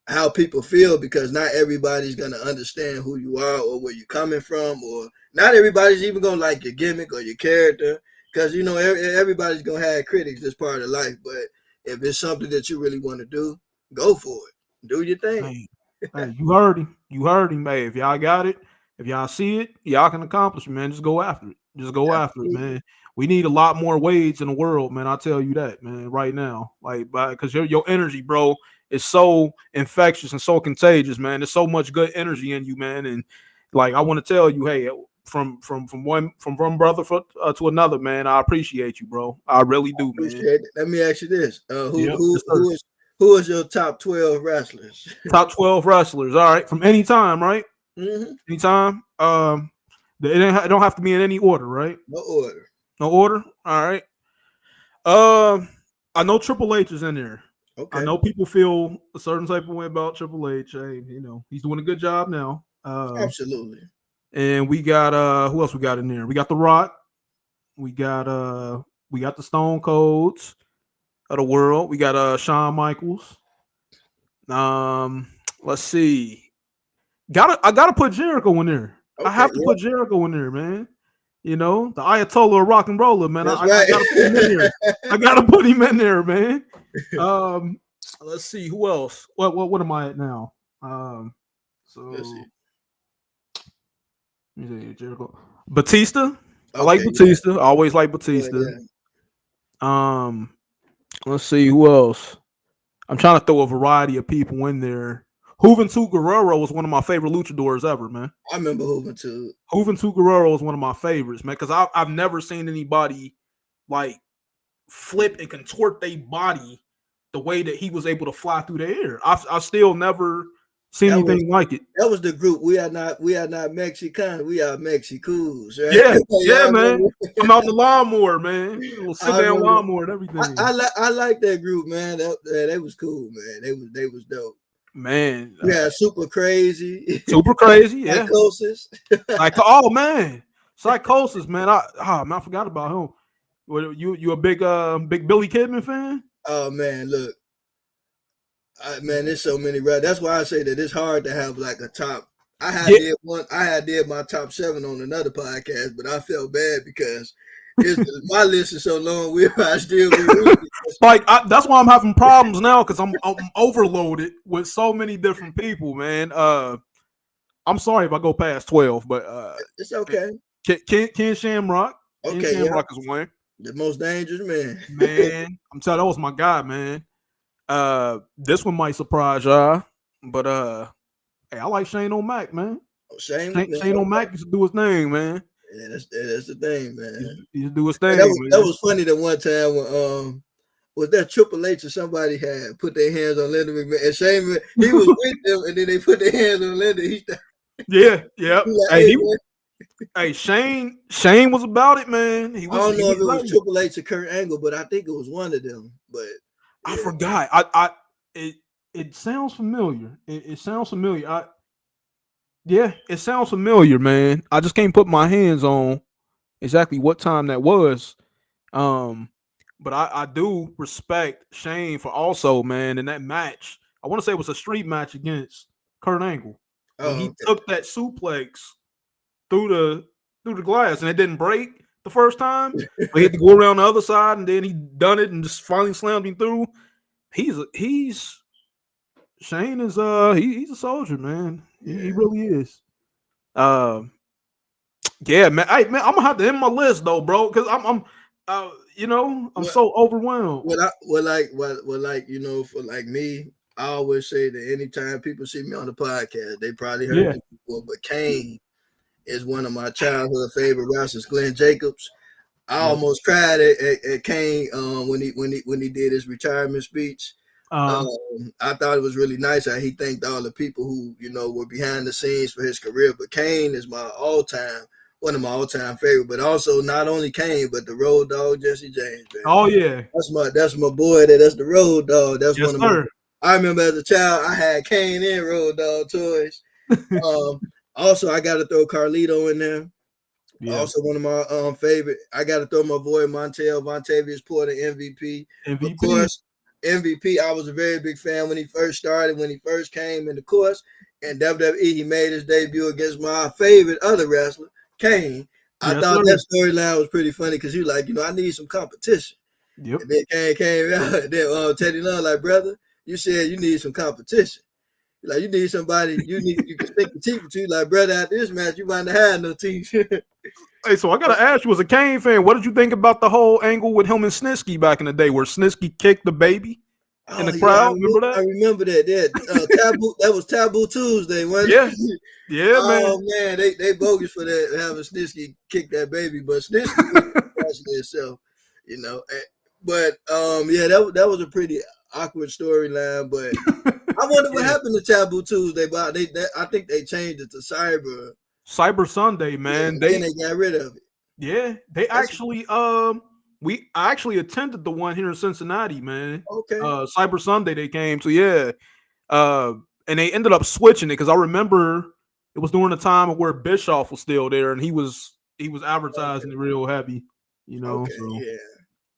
how people feel because not everybody's gonna understand who you are or where you're coming from, or not everybody's even gonna like your gimmick or your character. Because everybody's gonna have critics. That's part of life. But if it's something that you really want to do, go for it. Do your thing. Hey, hey, you heard him. You heard him. Hey, if y'all got it, if y'all see it, y'all can accomplish it, man. Just go after it. Just go after it, Absolutely. man. We need a lot more Wades in the world, man. I tell you that, man, right now. Like, because your energy, bro, is so infectious and so contagious, man. There's so much good energy in you, man. And like, I want to tell you, hey, from one brother to another, man. I appreciate you, bro. I really do, man. Appreciate it. Let me ask you this: Yep, yes, sir. who is your top 12 wrestlers? Top 12 wrestlers. All right, from any time, right? Hmm. Anytime. It don't have to be in any order, right? No order. No order. All right. Um, I know Triple H is in there. I Okay. know people feel a certain type of way about Triple H. Hey, he's doing a good job now. Absolutely. And we got who else we got in there? We got The Rock. We got the Stone Colds of the world. We got Shawn Michaels. Um, let's see. I gotta put Jericho in there. I Okay. have to Yeah. put Jericho in there, man. The Ayatollah of rock and roller, man. That's I gotta put him in there. right. I gotta put him in there, man. Um, let's see who else. What am I at now? Let's see. So let me see, Jericho, Batista. I like Okay. Yeah. Batista. I always like Good. Batista. Yeah. Um, let's see who else. I'm trying to throw a variety of people in there. Juventud Guerrero was one of my favorite luchadors ever, man. I remember Hoover too. Juventud Guerrero is one of my favorites, man, because I've never seen anybody like flip and contort their body the way that he was able to fly through the air. I've still never seen That was anything like it. that was the group. We are not Mexican. We are Mexicus, right? Yeah, yeah, Yeah, I man. remember. I'm out in the lawnmower, man. A little sit I down remember. lawnmower and everything. I like that group, man. They was cool, man. They was dope. Man, Yeah, super crazy. super crazy. Yeah, Psychosis. oh man, psychosis, man. Man, I forgot about him. You a big Billy Kidman fan? Oh man, look, man, there's so many rap. That's why I say that it's hard to have like a top. Yeah, I had did my top 7 on another podcast, but I felt bad because my list is so long. I still be reading. like that's why I'm having problems now because I'm overloaded with so many different people, man. I'm sorry if I go past 12, but It's okay. Ken Shamrock, Ken Okay, yeah, Shamrock is one. the most dangerous man. Man, I'm telling you, that was my guy, man. This one might surprise y'all, but hey, I like Shane O'Mac, man. Shame, man. Shane O'Mac used to do his thing, man. Yeah, that's the thing, man. He used to do his And thing, that man. was funny that one time when was that Triple H or somebody had put their hands on Linda McMahon and Shane he was with them and then they put their hands on Linda. Yeah, yeah. He like, Hey, hey man, hey, Shane was about it, man. I don't know if it was ready. Triple H or Kurt Angle, but I think it was one of them. But I yeah. forgot. It sounds familiar. It sounds familiar. Yeah, it sounds familiar, man. I just can't put my hands on exactly what time that was. Um, but I do respect Shane for also, man, in that match. I want to say it was a street match against Kurt Angle when Oh, he okay. took that suplex through the glass and it didn't break the first time. But he had to go around the other side and then he done it and just finally slammed him through. He's Shane is he's a soldier, man. He Yeah. really is. Um, yeah, man. Hey, man, I'm gonna have to end my list though, bro, because I'm I'm Well, so overwhelmed. like for like me, I always say that anytime people see me on the podcast, they probably heard Yeah. me before. But Kane is one of my childhood favorite wrestlers, Glenn Jacobs. I Yep. almost cried at Kane when he did his retirement speech. Uh, I thought it was really nice how he thanked all the people who were behind the scenes for his career. But Kane is one of my all-time favorite. But also not only Kane, but the Road Dogg Jesse James, man. oh yeah. That's my boy. That's the Road Dogg. That's Yes, one of my. sir. I remember as a child, I had Kane and Road Dogg toys. Also, I got to throw Carlito in there. Yeah. Also, one of my favorite. I got to throw my boy Vontavious Porter, MVP. Of MVP. course, MVP. I was a very big fan when he first started, when he first came in the course. And WWE, he made his debut against my favorite other wrestler, Kane. I Yes, thought sir. that storyline was pretty funny because he was like, I need some competition. Yep. And then Kane came out, and then Teddy Long, like, brother, you said you need some competition. Like, you need somebody you can stick the teeth to. Like, brother, after this match, you might not have no teeth. Hey, so I gotta ask you, as a Kane fan, what did you think about the whole angle with him and Snitsky back in the day, where Snitsky kicked the baby in the Yeah, crowd? Remember I that? remember that. Yeah, taboo. That was Taboo Tuesday, wasn't Yeah. it? Yeah, man. Oh man, they bogus for that having Snitsky kick that baby, but Snitsky was actually itself, you know. But yeah, that was a pretty awkward storyline. But I wonder what Yeah. happened to Taboo Tuesday. But I think they changed it to Cyber Sunday, man. Yeah, then they got rid of it. Yeah, they That's actually I actually attended the one here in Cincinnati, man. okay. Cyber Sunday they came to, yeah. And they ended up switching it because I remember it was during the time where Bischoff was still there and he was advertising it real heavy, Okay, so yeah.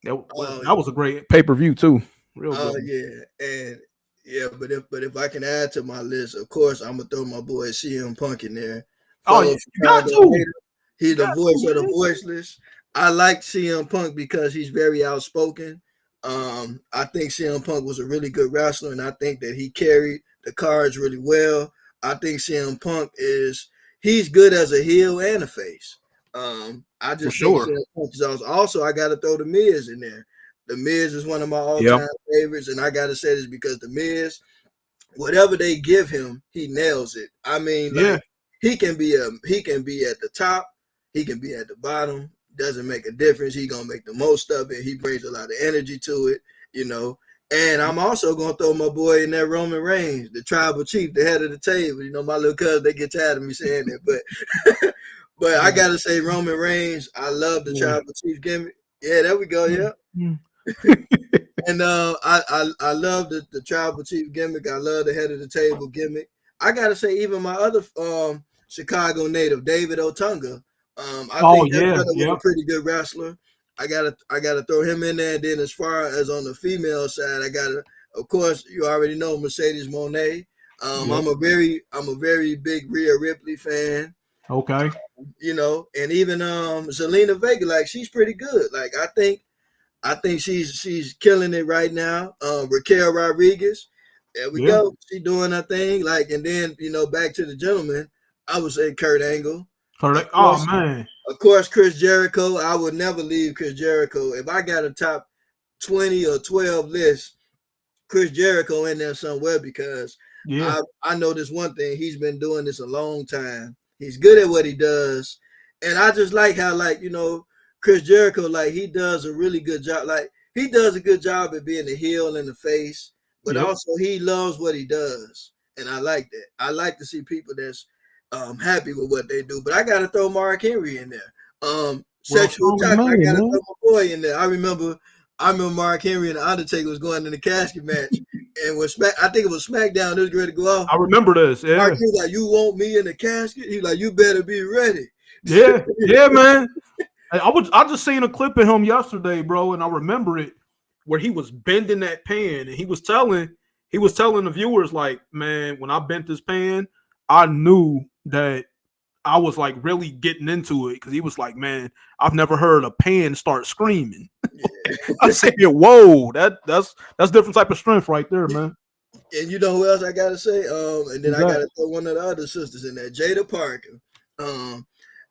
that was a great pay-per-view too. Real Oh good. yeah, and yeah, but if I can add to my list, of course, I'm gonna throw my boy CM Punk in there. Oh, Fellow you got Chicago to. hater. He's the voice of the voiceless. I like CM Punk because he's very outspoken. I think CM Punk was a really good wrestler, and I think that he carried the cards really well. I think CM Punk he's good as a heel and a face. I For just think sure. CM Punk is also I got to throw the Miz in there. The Miz is one of my Yep. all-time favorites, and I got to say this because the Miz, whatever they give him, he nails it. I mean, Yeah. like he can be at the top, he can be at the bottom. Doesn't make a difference. He gonna make the most of it. He brings a lot of energy to it, And I'm also gonna throw my boy in there, Roman Reigns, the tribal chief, the head of the table. You know, my little cousin, they get tired of me saying that, but but I Yeah, gotta say Roman Reigns. I love the yeah. tribal chief gimmick. Yeah, there we go. Mm, Yeah. mm. And I love the tribal chief gimmick. I love the head of the table gimmick. I gotta say, even my other Chicago native, David Otunga. I Oh think that yeah, brother was a yep, pretty good wrestler. I gotta throw him in there. And then as far as on the female side, I gotta, of course, you already know Mercedes Monet. yep. I'm a very big Rhea Ripley fan. Okay. You know, and even Zelina Vega, like she's pretty good. Like I think she's killing it right now. Raquel Rodriguez, there we Yeah. go. She doing her thing. Like, and then back to the gentleman, I would say Kurt Angle. Of Correct. Oh course, man. of course, Chris Jericho. I would never leave Chris Jericho. If I got a top 20 or 12 list, Chris Jericho in there somewhere because Yeah. I know this one thing. He's been doing this a long time. He's good at what he does, and I just like how Chris Jericho, like, he does a really good job. Like, he does a good job at being the heel and the face, but Yep. also he loves what he does, and I like that. I like to see people that's happy with what they do. But I got to throw Mark Henry in there. World's Sexual strongest chocolate. I man, got to man. throw my boy in there. I remember Mark Henry and the Undertaker was going in the casket match, and I think it was SmackDown. It was ready to go off. I remember this. Mark Yeah. Henry like, "You want me in the casket?" He's like, "You better be ready." Yeah. Yeah, man. I just seen a clip of him yesterday, bro, and I remember it where he was bending that pan and he was telling the viewers, like, man, when I bent this pan, I knew that I was like really getting into it, because he was like, man, I've never heard a pan start screaming. I Yeah. said, whoa, that's different type of strength right there, man. And you know who else I gotta say? And then Who's I that? gotta throw one of the other sisters in there, Jada Parker. Um,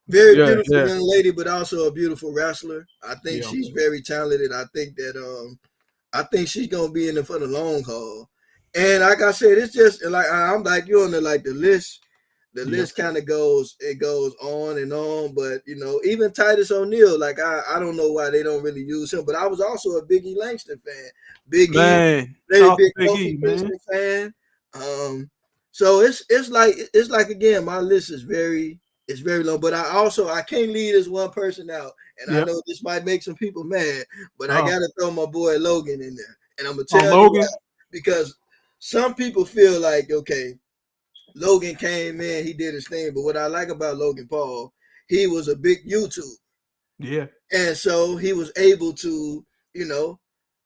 Very Yeah, beautiful yeah, young lady, but also a beautiful wrestler. I think yeah, she's very talented. I think she's gonna be in it for the long haul. And like I said, it's just like I'm like you on the list. The yeah. list kind of goes on and on, but even Titus O'Neil, like I don't know why they don't really use him, but I was also a Biggie Langston fan. Biggie, Man, very shout out to big Big Kofi E, man. Kingston fan. So it's like again, my list is very long, but I can't leave this one person out, and I Yep. know this might make some people mad, but I Oh, gotta throw my boy Logan in there, and I'm gonna oh, tell you why, Logan. because some people feel like, okay, Logan came in, he did his thing. But what I like about Logan Paul, he was a big YouTube. Yeah, And so he was able to, you know,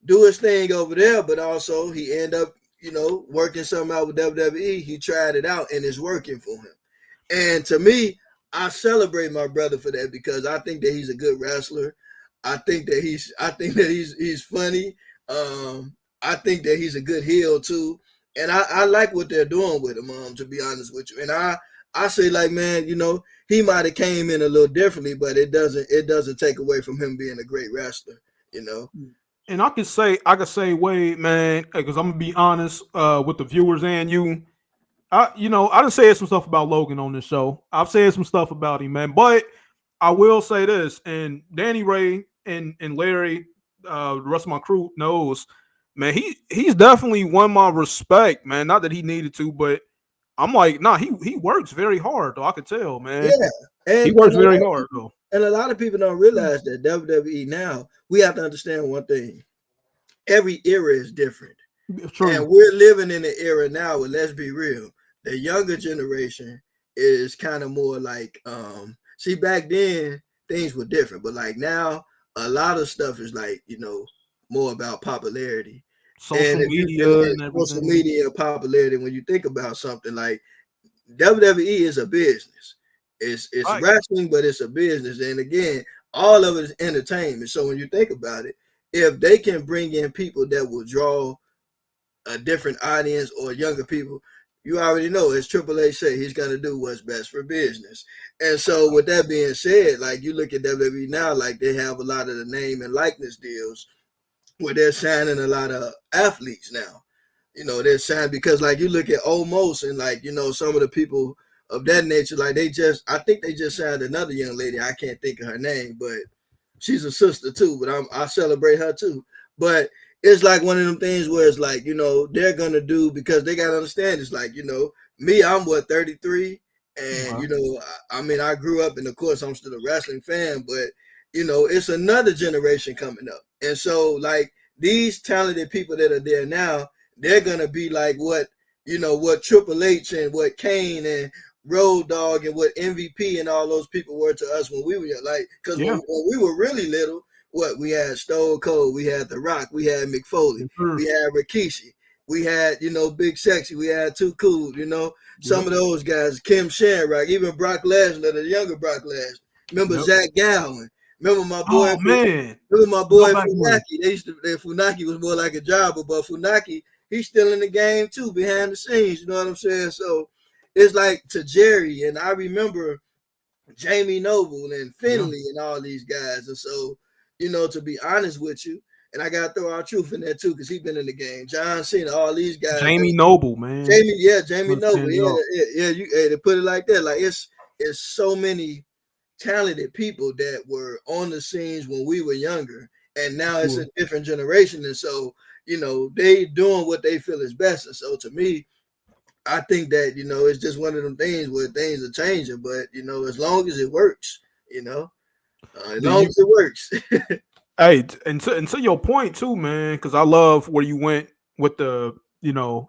do his thing over there, but also he ended up, working something out with WWE. He tried it out and it's working for him. And to me, I celebrate my brother for that because I think that he's a good wrestler. I think that he's funny. I think that he's a good heel too. And I like what they're doing with him, to be honest with you. And I say, like, man, he might have came in a little differently, but it doesn't take away from him being a great wrestler, you know. and I could say, Wade, man, because I'm gonna be honest with the viewers and you. I done said some stuff about Logan on this show. I've said some stuff about him, man. But I will say this, and Danny Ray and Larry, the rest of my crew knows, man. He's definitely won my respect, man. Not that he needed to, but I'm like, nah, he works very hard, though. I could tell, man. Yeah. He And and works a very lot of hard, people though. and a lot of people don't realize that WWE now, we have to understand one thing. Every era is different. It's And true. we're living in an era now where, let's be real, the younger generation is kind of more like, see, back then things were different, but like now a lot of stuff is like, more about popularity. Social And if you media and and social everything. media popularity, when you think about something like WWE is a business. It's Right. wrestling, but it's a business. And again, all of it is entertainment. So when you think about it, if they can bring in people that will draw a different audience or younger people, you already know, as Triple H say, he's gonna do what's best for business. And so with that being said, like, you look at WWE now, like, they have a lot of the name and likeness deals where they're signing a lot of athletes now. They're signed because, like, you look at Omos and, like, some of the people of that nature, like, I think they just signed another young lady. I can't think of her name, but she's a sister too. But I celebrate her too. But it's like one of them things where it's like, they're gonna do, because they gotta understand, it's like, me, I'm what, 33, and Okay. I mean, I grew up, and of course I'm still a wrestling fan, but it's another generation coming up. And so like these talented people that are there now, they're gonna be like what Triple H and what Kane and Road Dogg and what MVP and all those people were to us when we were like, because Yeah. when we were really little, what we had Stone Cold, we had The Rock, we had McFoley, Yes, sir. we had Rikishi, we had Big Sexy, we had Too Cool, some Yep. of those guys, Kim Shamrock, even Brock Lesnar, the younger Brock Lesnar. Remember Yep. Zach Gowen? Remember my boy? Oh man. Remember my Go boy back when. Funaki? Funaki was more like a jobber, but Funaki, he's still in the game too, behind the scenes. You know what I'm saying? So it's like to Jerry, and I remember Jamie Noble and Yeah. Finley and all these guys. And so, to be honest with you, and I gotta throw our truth in there too, because he's been in the game. John Cena, all these guys. Jamie Noble, man. Jamie What Noble. stands Yeah, out. yeah. You to put it like that. Like it's so many talented people that were on the scenes when we were younger, and now it's a Sure. different generation. And so, they doing what they feel is best. And so to me, I think that it's just one of them things where things are changing, but as long as it works, as Do long you as it works. Hey, and to your point too, man, because I love where you went with the,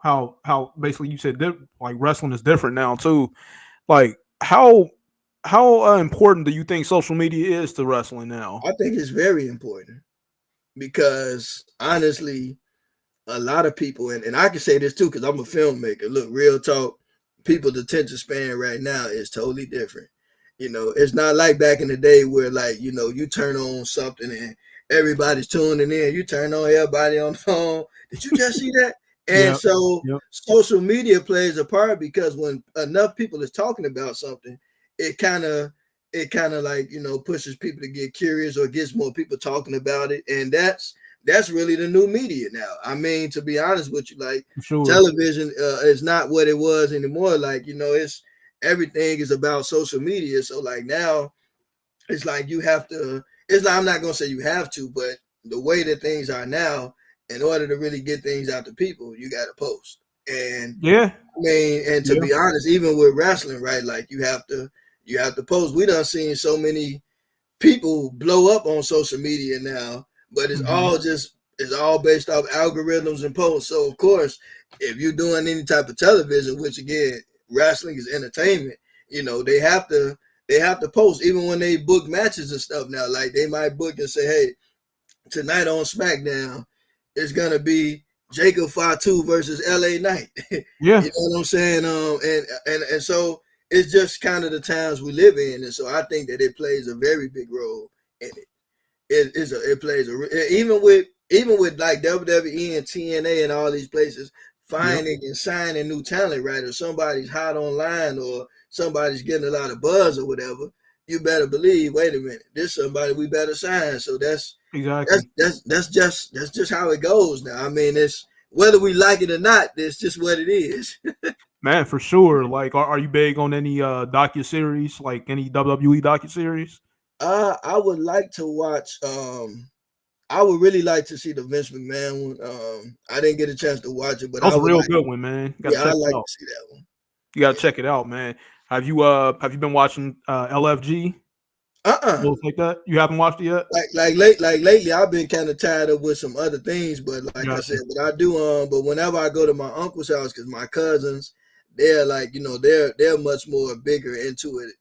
how basically you said like wrestling is different now too. Like how important do you think social media is to wrestling now? I think it's very important because honestly, a lot of people, and I can say this too because I'm a filmmaker. Look, real talk, people's attention span right now is totally different. It's not like back in the day where like you turn on something and everybody's tuning in. You turn on everybody on the phone. Did you just see that? And Yeah. so Yep. social media plays a part because when enough people is talking about something, it kind of like pushes people to get curious or gets more people talking about it, and that's really the new media now. I mean, to be honest with you, like For sure. television is not what it was anymore. Like it's everything is about social media. So like now it's like you have to. It's like I'm not gonna say you have to, but the way that things are now, in order to really get things out to people, you got to post. And Yeah. I mean, and to Yeah. be honest, even with wrestling, right? Like you have to post. We done seen so many people blow up on social media now, but Hmm. it's all based off algorithms and posts. So of course, if you're doing any type of television, which again, wrestling is entertainment, they have to post even when they book matches and stuff now. Like they might book and say, hey, tonight on SmackDown, it's gonna be Jacob Fatu versus LA Knight. You Yeah. know what I'm saying? And so it's just kind of the times we live in, and so I think that it plays a very big role in it. It plays even with like WWE and TNA and all these places Yep. finding and signing new talent, right? Or somebody's hot online or somebody's getting a lot of buzz or whatever. You better believe. Wait a minute, this somebody we better sign. So that's Exactly. that's that's just how it goes now. I mean, it's whether we like it or not. It's just what it is. Man, for sure. Like, are you big on any docu series, like any WWE docu series? I would like to watch. I would really like to see the Vince McMahon one. I didn't get a chance to watch it, but That was I a would real like. good one, man. You gotta Yeah, I check it like out. to see that one. You gotta Yeah. check it out, man. Have you been watching LFG? Uh-uh. Shows like that? You haven't watched it yet? Like lately, I've been kind of tied up with some other things, but like I said, Gotcha. but I do. But whenever I go to my uncle's house, because my cousins, they're like they're much more bigger into it.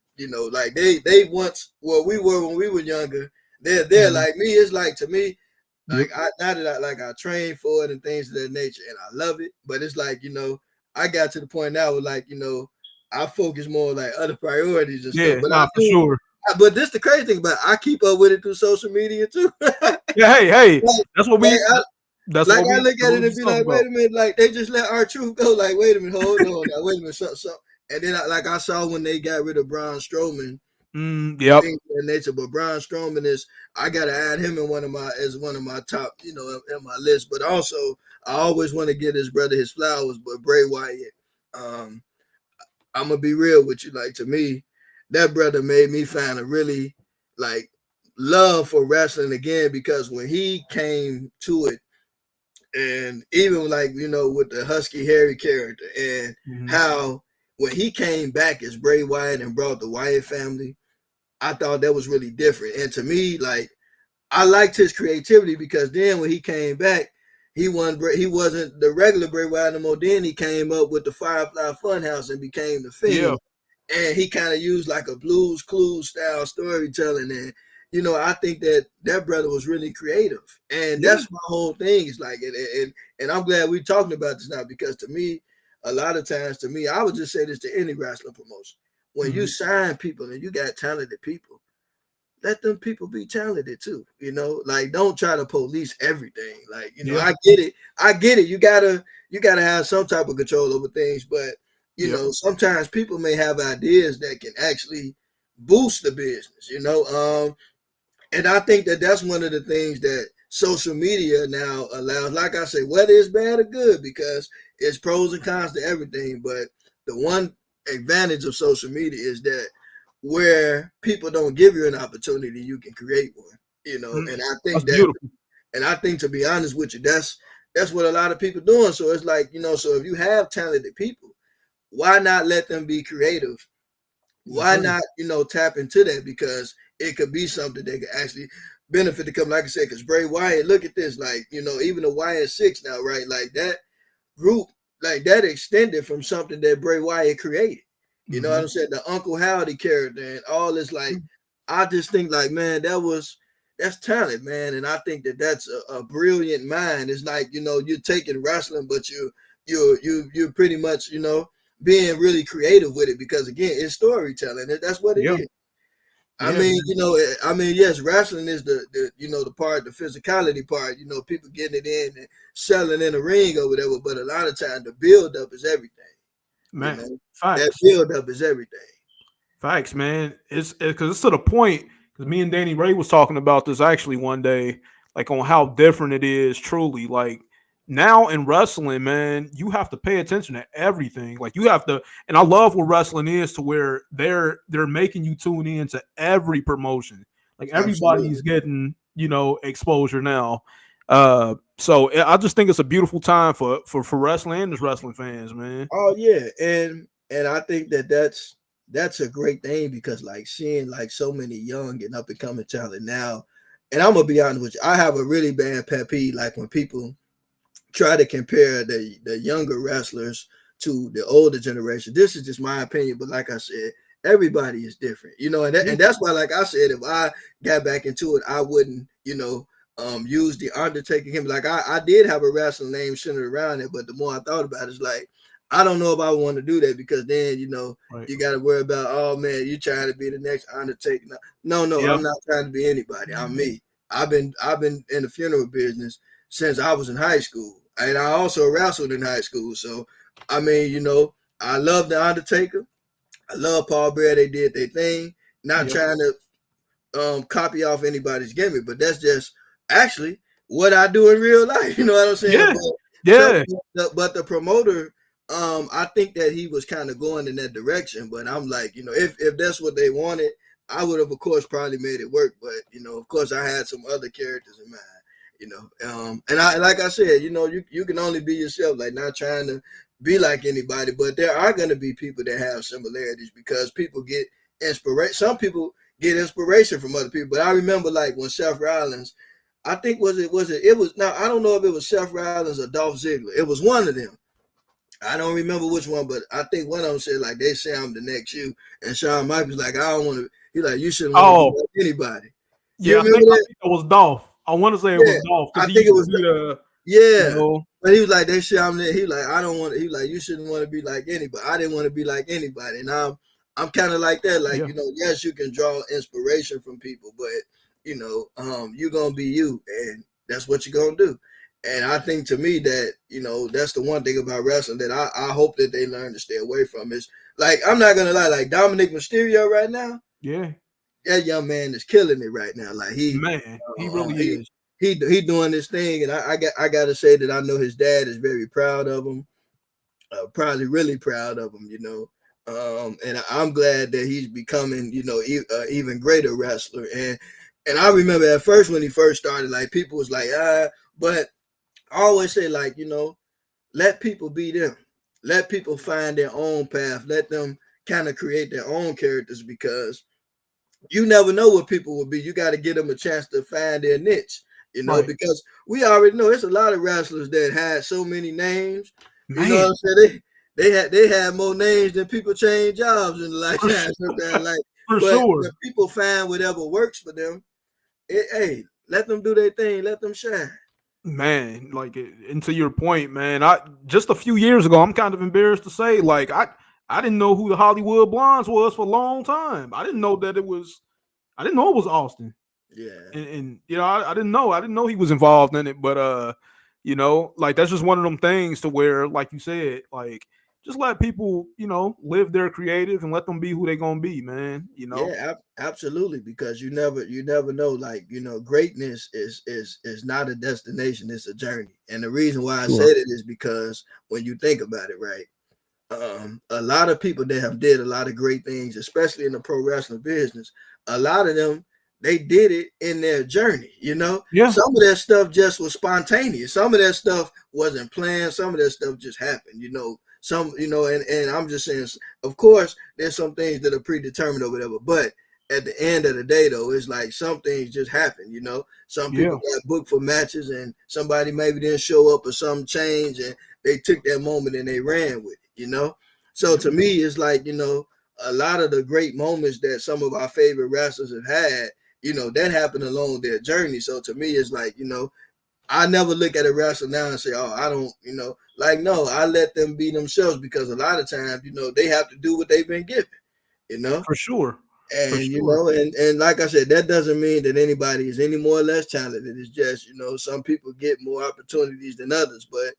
Like they once we were when we were younger. They're Mhm. like me. It's like to me, like Yep. I now that I train for it and things of that nature, and I love it. But it's like I got to the point now where like I focus more on like other priorities and stuff. Yeah. But I Nah, for do. sure. But this the crazy thing about it, I keep up with it through social media too. like, Yeah. Hey. That's what like we. I That's like what I we. look That's at what it we and just be talking like, wait about. a minute, like they just let our truth go. Like, wait a minute, hold on now, wait a minute, something. And then like I saw when they got rid of Braun Strowman and Yep. things of that nature. But Braun Strowman is I gotta add him in one of my top, in my list. But also I always want to give his brother his flowers. But Bray Wyatt, um, I'm gonna be real with you. Like to me, that brother made me find a really like love for wrestling again because when he came to it And even like, with the Husky Harry character and Hmm. how when he came back as Bray Wyatt and brought the Wyatt family, I thought that was really different. And to me, like, I liked his creativity because then when he came back, he wasn't the regular Bray Wyatt no more. Then he came up with the Firefly Funhouse and became the Yeah. Fiend, and he kind of used like a Blues Clues style storytelling. And I think that brother was really creative, and Yeah. that's my whole thing. Is like, and I'm glad we're talking about this now because to me, a lot of times, to me, I would just say this to any wrestling promotion: when you Hmm. sign people and you got talented people, let them people be talented too. Like don't try to police everything. Like, Yeah. I get it. You gotta have some type of control over things, but Yep. sometimes people may have ideas that can actually boost the business. And I think that that's one of the things that social media now allows. Like I say, whether it's bad or good, because it's pros and cons to everything. But the one advantage of social media is that where people don't give you an opportunity, you can create one. Mm. And I think That's that, beautiful. and I think to be honest with you, that's what a lot of people doing. So it's like, so if you have talented people, why not let them be creative? Yes, Why sir. not, tap into that? Because it could be something that could actually benefit the company. Like I said, because Bray Wyatt, look at this, like, even the Wyatt Six now, right? Like that group, like that extended from something that Bray Wyatt created. You know what Hmm. I'm saying? The Uncle Howdy character and all this, like, I just think, like, man, that's talent, man. And I think that that's a brilliant mind. It's like, you're taking wrestling, but you're pretty much, being really creative with it because again, it's storytelling. That's what it Yeah. is. I Yeah, mean, man. yes, wrestling is the the part, the physicality part. People getting it in and selling in the ring or whatever. But a lot of times, the build up is everything. You Man. know, that Facts. build up is everything. Facts, man. It's because it's to the point. Because me and Danny Ray was talking about this actually one day, like on how different it is. Truly, like now in wrestling, man, you have to pay attention to everything. Like you have to, and I love what wrestling is to where they're making you tune in to every promotion. Like everybody's Absolutely. getting exposure now. So I just think it's a beautiful time for wrestling and just wrestling fans, man. Oh yeah, and I think that's a great thing because like seeing like so many young and up and coming talent now, and I'm gonna be honest with you, I have a really bad pet peeve like when people try to compare the younger wrestlers to the older generation. This is just my opinion, but like I said, everybody is different, Yeah, and that's why, like I said, if I got back into it, I wouldn't, use the Undertaker. Him like I did have a wrestling name centered around it, but the more I thought about it, it's like I don't know if I want to do that because then right. you got to worry about, oh man, you trying to be the next Undertaker. No, Yeah, I'm not trying to be anybody. I'm me. I've been in the funeral business since I was in high school. And I also wrestled in high school. So, I mean, I love The Undertaker. I love Paul Bear. They did their thing. Not yeah, trying to copy off anybody's gimmick, but that's just actually what I do in real life. You know what I'm saying? yeah, But yeah, but the promoter, I think that he was kind of going in that direction. But I'm like, if that's what they wanted, I would have, of course, probably made it work. But of course, I had some other characters in mind. And I, like I said, you can only be yourself, like not trying to be like anybody. But there are going to be people that have similarities because people get inspiration. Some people get inspiration from other people. But I remember like when Seth Rollins, I think it was now I don't know if it was Seth Rollins or Dolph Ziggler. It was one of them. I don't remember which one, but I think one of them said like they say I'm the next you, and Shawn Michaels like I don't want to. He like you shouldn't want to be Oh, like anybody. You yeah, remember I that? think it was Dolph. I want to say it was Yeah, Dolph because I he think it used to was. be the, you Yeah. know, But he was like, they shit I'm there. He like, I don't want to, he like, you shouldn't want to be like anybody. I didn't want to be like anybody. And I'm kind of like that. Like, yeah, yes, you can draw inspiration from people, but you're gonna be you and that's what you're gonna do. And I think to me that, that's the one thing about wrestling that I hope that they learn to stay away from is like I'm not gonna lie, like Dominic Mysterio right now, yeah, that young man is killing it right now. Like man, he really he is. he doing this thing, and I got to say that I know his dad is very proud of him, probably really proud of him, and I'm glad that he's becoming, even greater wrestler. And I remember at first when he first started, like people was like, but I always say, like, let people be them. Let people find their own path. Let them kind of create their own characters because you never know what people will be. You got to give them a chance to find their niche, Right. because we already know it's a lot of wrestlers that had so many names. You know what Man, I'm saying? They had more names than people change jobs in the for lifetime. Sometimes, like, for but when sure. people find whatever works for them, hey, let them do their thing. Let them shine. Man, like and to your point, man, I just a few years ago, I'm kind of embarrassed to say, like I didn't know who the Hollywood Blondes was for a long time. I didn't know it was Austin. Yeah, And I didn't know. I didn't know he was involved in it, but like that's just one of them things to where, like you said, like just let people, live their creative and let them be who they gonna be, man. yeah, absolutely. Because you never know. Like, greatness is not a destination; it's a journey. And the reason why I Sure. said it is because when you think about it, right, a lot of people that have did a lot of great things, especially in the pro wrestling business, a lot of them they did it in their journey. Yeah. Some of that stuff just was spontaneous. Some of that stuff wasn't planned. Some of that stuff just happened. And I'm just saying, of course, there's some things that are predetermined or whatever, but at the end of the day, though, it's like some things just happen. Some people Yeah. got booked for matches, and somebody maybe didn't show up, or something changed, and they took that moment and they ran with it. So Yep. to me, it's like, a lot of the great moments that some of our favorite wrestlers have had, that happened along their journey. So to me, it's like, I never look at a wrestler now and say, oh, I don't, like, no, I let them be themselves, because a lot of times, they have to do what they've been given, you know. For sure. For And sure. and like I said, that doesn't mean that anybody is any more or less talented. It's just, some people get more opportunities than others. But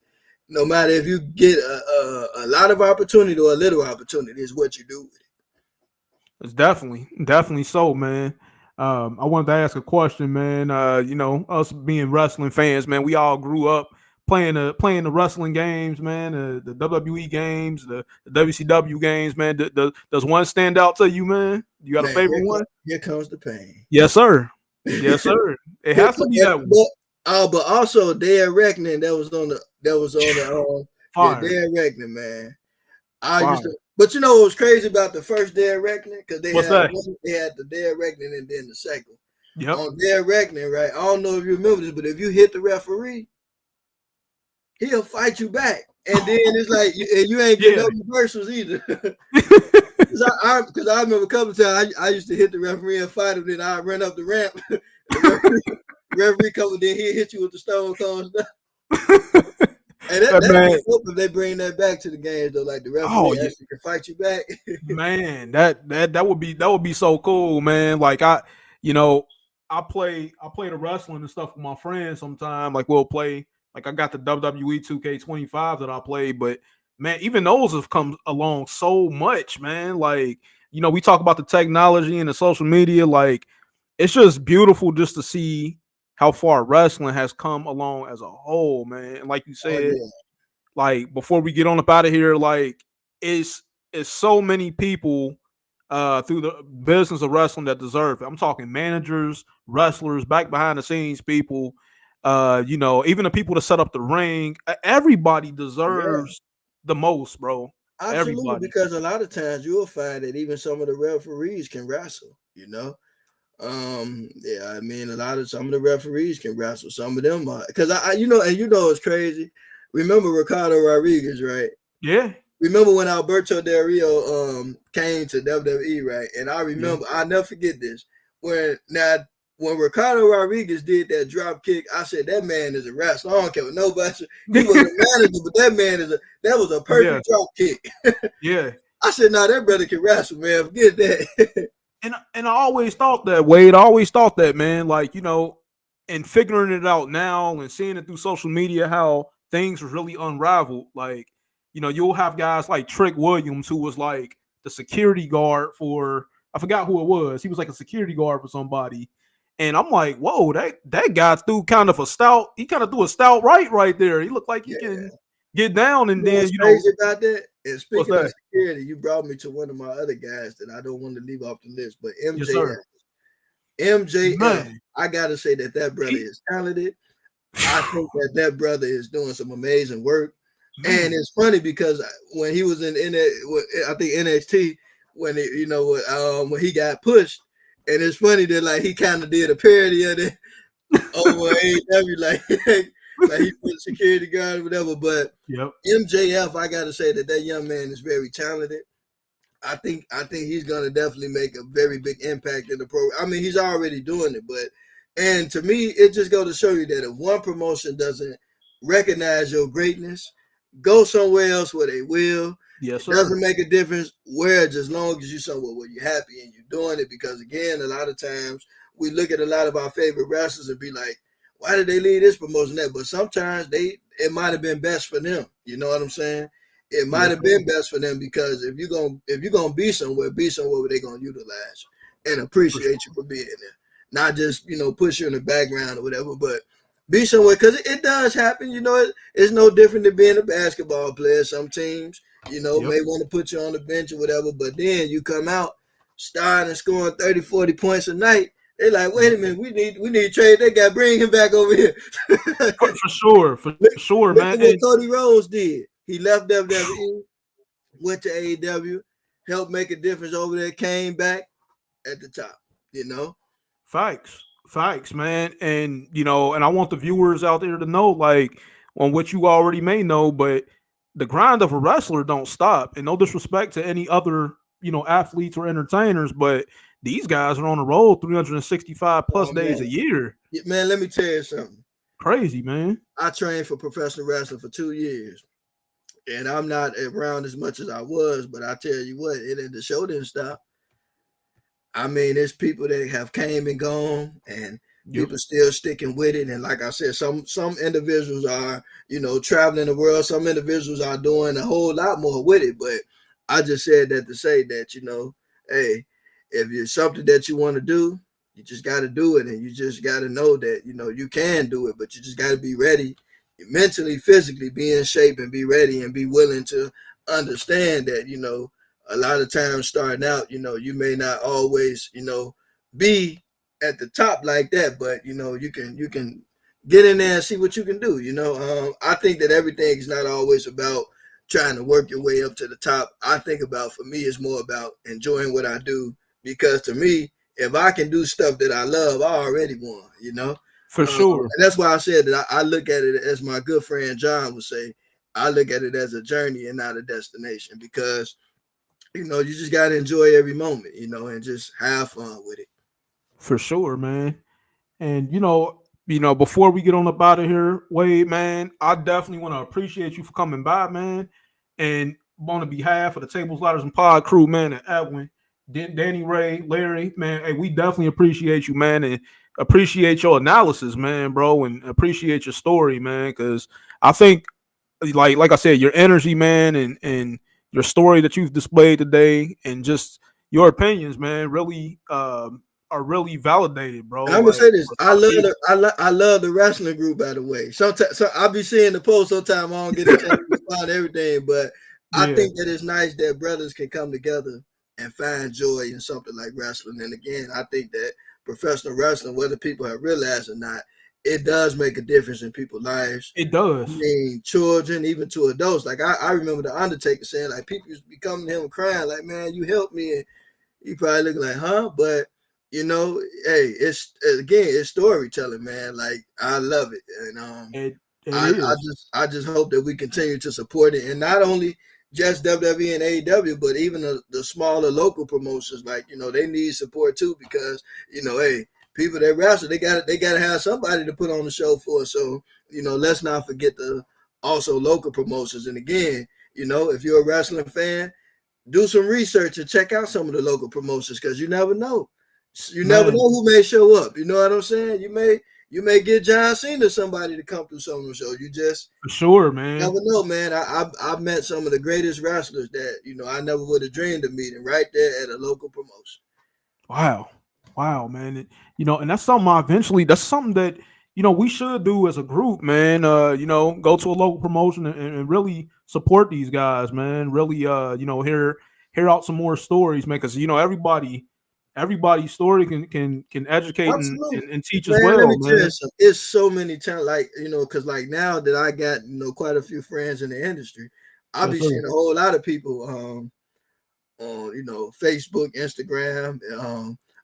no matter if you get a lot of opportunity or a little opportunity, is what you do with it. It's definitely so, man. I wanted to ask a question, man. Us being wrestling fans, man, we all grew up playing the wrestling games, man. The WWE games, the WCW games, man. Does one stand out to you, man? You got a Man, favorite one? here comes the pain. Yes, sir. Yes, sir. It Here, has to be that one. but also Dead Reckoning, that was on the yeah, Fire, Dead Reckoning, man. I used fire. to, but what was crazy about the first Dead Reckoning? Because What's that? they had the Dead Reckoning and then the second. Yep. On Dead Reckoning, right? I don't know if you remember this, but if you hit the referee, he'll fight you back. And then it's like, and you ain't getting Yeah. no reversals either. Because I remember a couple of times I used to hit the referee and fight him, then I run up the ramp. the referee comes, then he'll hit you with the stone cold stuff. And That that'd man. be dope if they bring that back to the games, though. Like the Oh referee yeah. actually can fight you back. Man, that would be so cool, man. Like you know, I play the wrestling and stuff with my friends sometime. Like we'll play. Like I got the WWE 2K25 that I play, but man, even those have come along so much, man. Like we talk about the technology and the social media. Like it's just beautiful just to see how far wrestling has come along as a whole, man. And like you Oh said, yeah, like before we get on up out of here, like it's it's so many people through the business of wrestling that deserve it. I'm talking managers, wrestlers, back behind the scenes people, even the people that set up the ring. Everybody yeah, deserves the most, bro. absolutely. Everybody. Because a lot of times you'll find that even some of the referees can wrestle. Yeah, I mean, some of the referees can wrestle. Some of them are, because it's crazy. Remember Ricardo Rodriguez, right? Yeah. Remember when Alberto Del Rio came to WWE, right? And I Yeah. remember, I'll never forget this. When Ricardo Rodriguez did that drop kick, I said that man is a wrestler. I don't care what nobody said. He was a manager, but that was a Yeah. perfect drop kick. Yeah. I said, nah, that brother can wrestle, man. Forget that. And I always thought that, Wade. I always thought that, man. Like and figuring it out now and seeing it through social media how things are really unraveled. Like you'll have guys like Trick Williams who was like the security guard for I forgot who it was. He was like a security guard for somebody, and I'm like, whoa, that guy threw kind of a stout. He kind of threw a stout right there. He looked like he Yeah. can get down, You and know then what's crazy about that? And what's speaking of that? security, you brought me to one of my other guys that I don't want to leave off the list, but Yes, MJF. sir. MJF. Man, I gotta say that brother he is talented. I think that that brother is doing some amazing work, and Man, it's funny because when he was in I think NXT, when he got pushed, and it's funny that like he kind of did a parody of it over AEW, like like he put security guard or whatever. But yep, MJF, I got to say that that young man is very talented. I think he's gonna definitely make a very big impact in the program. I mean, he's already doing it, but and to me, it just goes to show you that if one promotion doesn't recognize your greatness, go somewhere else where they will. yes, It sir. doesn't make a difference where, just as long as you're somewhere where you're happy and you're doing it. Because again, a lot of times we look at a lot of our favorite wrestlers and be like, why did they leave this promotion that? But sometimes it might have been best for them. You know what I'm saying? It might Yes, have sir. been best for them because if you're gonna be somewhere where they're gonna utilize you and For appreciate you sure. for being there, not just push you in the background or whatever, but be somewhere because it does happen. It's no different than being a basketball player. Some teams, Yep. may want to put you on the bench or whatever, but then you come out starting and scoring 30, 40 points a night. They're like, wait Yep. a minute, we need to trade that guy, bring him back over here. For sure. For look, sure, man. look at And what Cody Rhodes did. He left WWE, went to AEW, helped make a difference over there, came back at the top, you know? facts, facts, man. And and I want the viewers out there to know, like, on what you already may know, but the grind of a wrestler don't stop. And no disrespect to any other, athletes or entertainers, but these guys are on the road 365 plus Oh, days a man. year. Yeah, man, let me tell you something. Crazy, man. I trained for professional wrestling for 2 years, and I'm not around as much as I was, but I tell you what, the show didn't stop. I mean, there's people that have came and gone, and Yep. people still sticking with it. And like I said, some individuals are, traveling the world. Some individuals are doing a whole lot more with it. But I just said that to say that, hey, if it's something that you want to do, you just got to do it, and you just got to know that you can do it. But you just got to be ready, mentally, physically, be in shape, and be ready, and be willing to understand that a lot of times starting out, you may not always, be at the top like that, but you can get in there and see what you can do. I think that everything is not always about trying to work your way up to the top. I think about for me, it's more about enjoying what I do because to me, if I can do stuff that I love, I already won. For sure. And that's why I said that I look at it as my good friend John would say. I look at it as a journey and not a destination because you just got to enjoy every moment, and just have fun with it. For sure, man. And before we get on up out of here, Wade, man, I definitely want to appreciate you for coming by, man. And on behalf of the Tables, Ladders, and Pod crew, man, and Edwin, Danny Ray, Larry, man, hey, we definitely appreciate you, man, and appreciate your analysis, man, bro, and appreciate your story, man, because I think, like I said, your energy, man, and your story that you've displayed today, and just your opinions, man, really are really validated, bro. And I'm gonna Like say this: for some people. I love the wrestling group. By the way, sometimes I be seeing the post. Sometimes I don't get a chance to respond to everything, but I Yeah, think that it's nice that brothers can come together and find joy in something like wrestling. And again, I think that professional wrestling, whether people have realized or not, it does make a difference in people's lives. it I does. mean, children, even to adults. Like I remember the Undertaker saying, like people used to be coming to him crying, like, "Man, you helped me," and he probably look like, "Huh?" But hey, it's storytelling, man. Like I love it, and It I is just hope that we continue to support it, and not only just WWE and AEW, but even the smaller local promotions. Like they need support too because hey, people that wrestle, they got to have somebody to put on the show for. So let's not forget the also local promotions. And again, if you're a wrestling fan, do some research and check out some of the local promotions because you never know. You never man, know who may show up. You know what I'm saying? You may get John Cena somebody to come through some of the shows. You just for sure, man. never know, man. I've met some of the greatest wrestlers that I never would have dreamed of meeting right there at a local promotion. Wow, wow, man. And that's something that's something that we should do as a group, man. Go to a local promotion and really support these guys, man. Really, hear out some more stories, man. Because everybody everybody's story can educate Absolutely. and teach as Man, let well, me tell man. you something. It's so many times, like, because like now that I got, quite a few friends in the industry, I Yes, be sir. seeing a whole lot of people on Facebook, Instagram.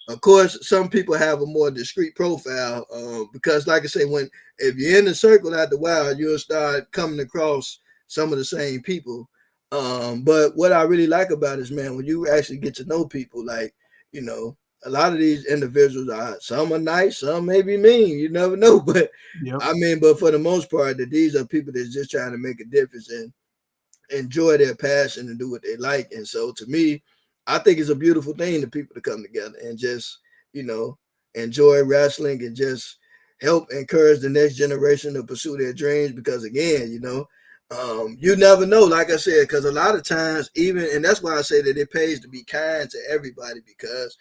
Of course, some people have a more discreet profile because, like I say, when if you're in the circle after a while, you'll start coming across some of the same people. But what I really like about it is, man, when you actually get to know people, like you know, a lot of these individuals are some are nice, some may be mean. You never know, but Yep. I mean, but for the most part, that these are people that's just trying to make a difference and enjoy their passion and do what they like. And so to me, I think it's a beautiful thing to people to come together and just, you know, enjoy wrestling and just help encourage the next generation to pursue their dreams. Because again, you never know, like I said, because a lot of times, even, and that's why I say that it pays to be kind to everybody because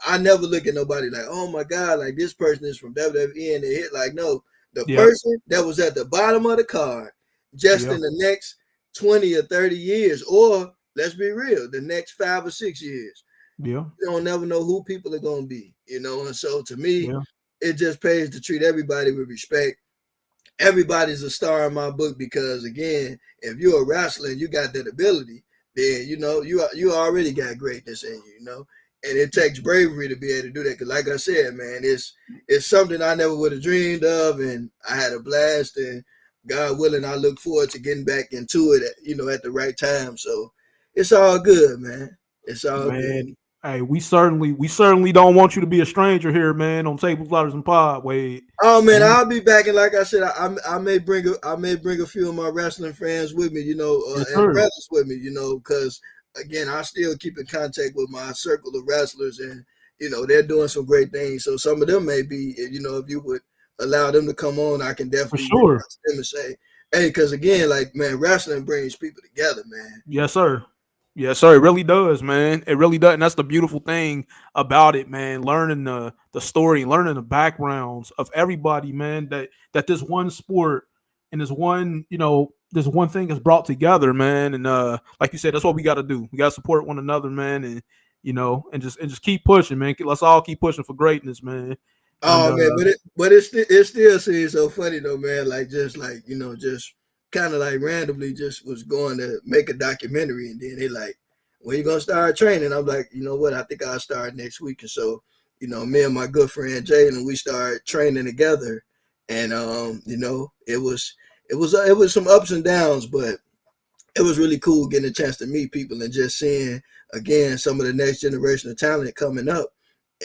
I never look at nobody like, oh my God, like this person is from WWE and they hit like, no, the Yep. person that was at the bottom of the card just Yeah. in the next 20 or 30 years, or let's be real, the next 5 or 6 years. Yeah. You don't never know who people are going to be, And so to me, Yeah. it just pays to treat everybody with respect. Everybody's a star in my book because, again, if you're a wrestler and you got that ability, then, you already got greatness in you. And it takes bravery to be able to do that. Because, like I said, man, it's something I never would have dreamed of, and I had a blast. And God willing, I look forward to getting back into it, at the right time. So it's all good, man. It's all good. Man, hey, we certainly don't want you to be a stranger here, man, on Tables, Ladders, and Pod, Wade. Oh man, Man, I'll be back, and like I said, I may bring a few of my wrestling friends with me, yes, and sir. brothers with me, because again, I still keep in contact with my circle of wrestlers, and they're doing some great things. So some of them may be, if you would allow them to come on, I can For definitely reach sure. out to them and say, hey, because again, like man, wrestling brings people together, man. Yes, sir. Yes, sir. It really does, man. It really does. And that's the beautiful thing about it, man. Learning the story, learning the backgrounds of everybody, man, that this one sport and this one thing is brought together, man. And like you said, that's what we gotta do. We gotta support one another, man, and and just keep pushing, man. Let's all keep pushing for greatness, man. And Oh man, but it still seems so funny though, man. Like just like just kind of like randomly just was going to make a documentary, and then they like, when you gonna start training? I'm like, you know what? I think I'll start next week. And so, me and my good friend Jalen, we started training together, and it was some ups and downs, but it was really cool getting a chance to meet people and just seeing again some of the next generation of talent coming up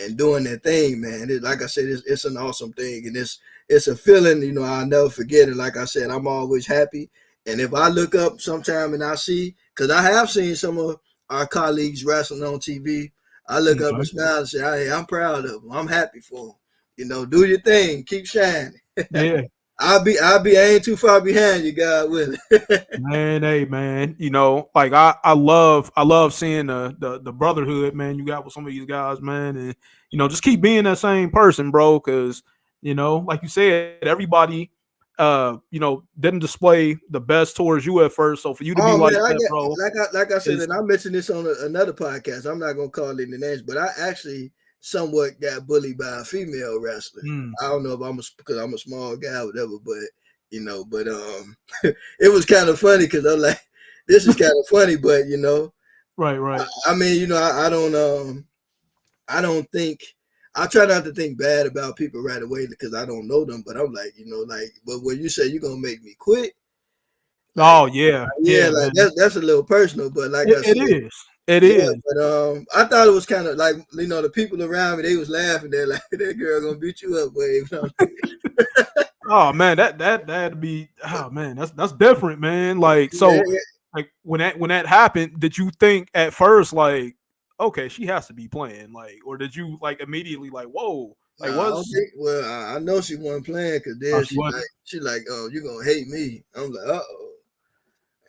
and doing their thing, man. Like I said, it's an awesome thing, and it's a feeling, I'll never forget it. Like I said, I'm always happy, and if I look up sometime and I see, because I have seen some of our colleagues wrestling on TV, I look up and okay. smile and say, "Hey, I'm proud of them. I'm happy for them. Do your thing, keep shining." Yeah. I ain't too far behind you, God willing. Man, hey man, like I love seeing the brotherhood, man, you got with some of these guys, man, and just keep being that same person, bro, because like you said, everybody didn't display the best towards you at first. So for you to be Oh like man, I that, get bro, like I said, is and I mentioned this on another podcast. I'm not gonna call any names, but I actually somewhat got bullied by a female wrestler. mm, I don't know if because I'm a small guy, or whatever, but it was kind of funny because I'm like, this is kind of funny, but right, I, right. I mean, I don't think. I try not to think bad about people right away because I don't know them, but I'm like, but when you say you're gonna make me quit, like, Oh yeah, yeah, yeah, like man, that's a little personal, but like I it said, is, it yeah, is. but I thought it was kind of like the people around me, they was laughing. They're like, that girl gonna beat you up, Wave. And I'm like, Oh man, that'd be, oh man, that's different, man. Like yeah, so, like when that happened, did you think at first like, okay, she has to be playing, like, or did you like immediately like, whoa, like nah, I don't what's think. Well, I know she wasn't playing because oh then she wasn't? she like, oh, you gonna hate me? I'm like, oh.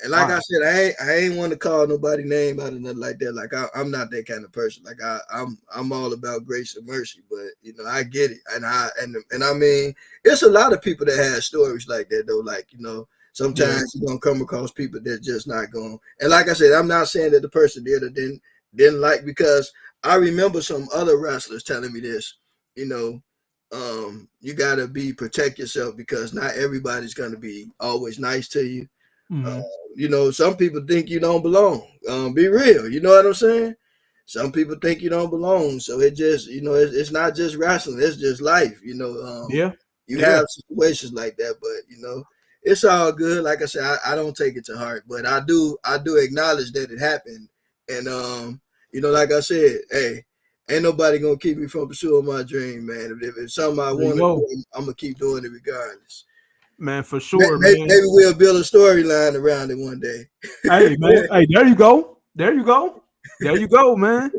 And like I Wow, said, I ain't want to call nobody name out of nothing like that. Like I'm not that kind of person. Like I'm all about grace and mercy. But I get it, and I mean, it's a lot of people that have stories like that though. Like yeah, sometimes you're gonna come across people that just not going. And like I said, I'm not saying that the person did or didn't. didn't like, because I remember some other wrestlers telling me this, you know, you gotta be protect yourself because not everybody's gonna be always nice to you. Uh, Mm-hmm. some people think you don't belong. Be real. You know what I'm saying? Some people think you don't belong. So it just, it's not just wrestling. It's just life. Yeah. You Yeah. have situations like that, but it's all good. Like I said, I don't take it to heart, but I do acknowledge that it happened. And like I said, hey, ain't nobody gonna keep me from pursuing my dream, man. If it's something I There you want to go, do, I'm gonna keep doing it regardless. man. For sure, Maybe man. we'll build a storyline around it one day. Hey, man. Hey, there you go. There you go. There you go, man.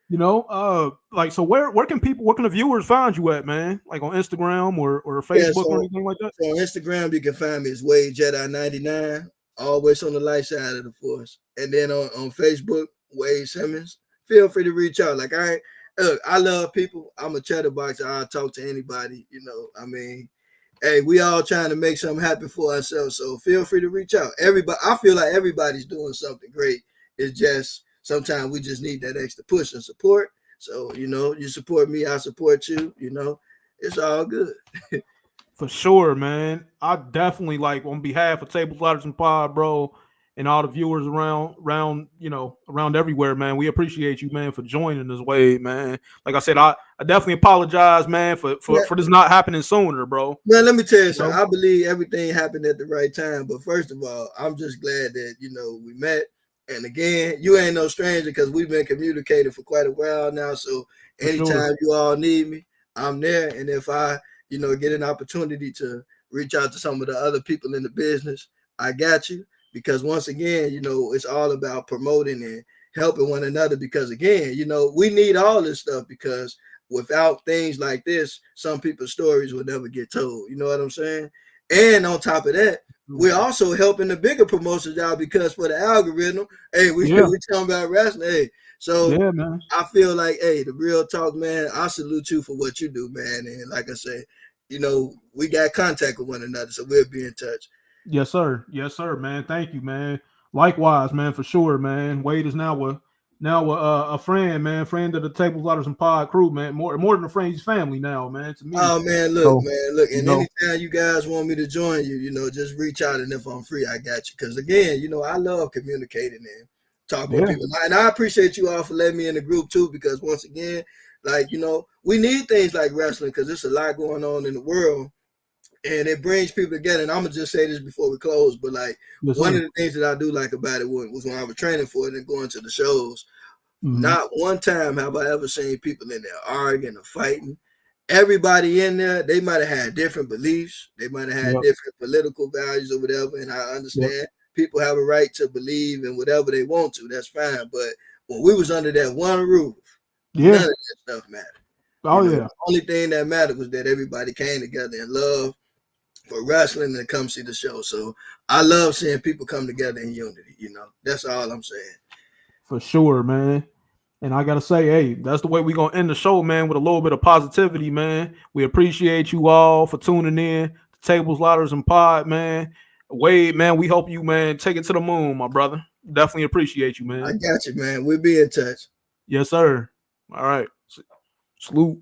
Like, so where can the viewers find you at, man? Like on Instagram or Yeah, Facebook or anything like that? so on Instagram you can find me as Wade Jedi 99, always on the light side of the force. And then on Facebook, Wade Simmons. Feel free to reach out. Like look, I love people. I'm a chatterbox. I'll talk to anybody. I mean, hey, we all trying to make something happen for ourselves. So feel free to reach out. Everybody, I feel like everybody's doing something great. It's just sometimes we just need that extra push and support. So you support me, I support you. It's all good. For sure, man. I definitely like on behalf of Tables, Ladders, and Pod, bro, and all the viewers around everywhere, man. We appreciate you, man, for joining this way, man. Like I said, I definitely apologize, man, for Yeah. for this not happening sooner, bro. Man, let me tell you You something. know? I believe everything happened at the right time. But first of all, I'm just glad that we met. And again, you ain't no stranger because we've been communicating for quite a while now. So For sure. anytime you all need me, I'm there. And if I, get an opportunity to reach out to some of the other people in the business, I got you. Because once again, it's all about promoting and helping one another. Because again, we need all this stuff because without things like this, some people's stories will never get told. You know what I'm saying? And on top of that, we're also helping the bigger promotions out because for the algorithm, hey, we Yeah. we talking about wrestling. Hey, so Yeah, man. I feel like, hey, the real talk, man. I salute you for what you do, man. And like I said, we got contact with one another, so we'll be in touch. Yes, sir. Yes, sir, man. Thank you, man. Likewise, man, for sure, man. Wade is now a friend, man, friend of the Tables, Ladders, and Pod crew, man. More than a friend, he's family now, man, to me. Oh So, man, look, you and know, anytime you guys want me to join you, just reach out, and if I'm free, I got you. Because again, I love communicating and talking with yeah, people, and I appreciate you all for letting me in the group too. Because once again, like we need things like wrestling because there's a lot going on in the world, and it brings people together. And I'm gonna just say this before we close, but like yes, one of sir. the things that I do like about it was when I was training for it and going to the shows. Mm-hmm. Not one time have I ever seen people in there arguing or fighting. Everybody in there, they might have had different beliefs. They might have had Yep. different political values or whatever. And I Yep. understand people have a right to believe in whatever they want to. That's fine. But when we was under that one roof, none Yeah. of that stuff mattered. Oh The yeah. only thing that mattered was that everybody came together in love for wrestling and come see the show. So I love seeing people come together in unity. That's all I'm saying. For sure, man. And I gotta say, hey, that's the way we're gonna end the show, man, with a little bit of positivity, man. We appreciate you all for tuning in to Tables, Ladders, and Pod, man. Wade, man, we hope you, man, take it to the moon, my brother. Definitely appreciate you, I man. got you, man. We'll be in touch. Yes, sir. All right. Salute.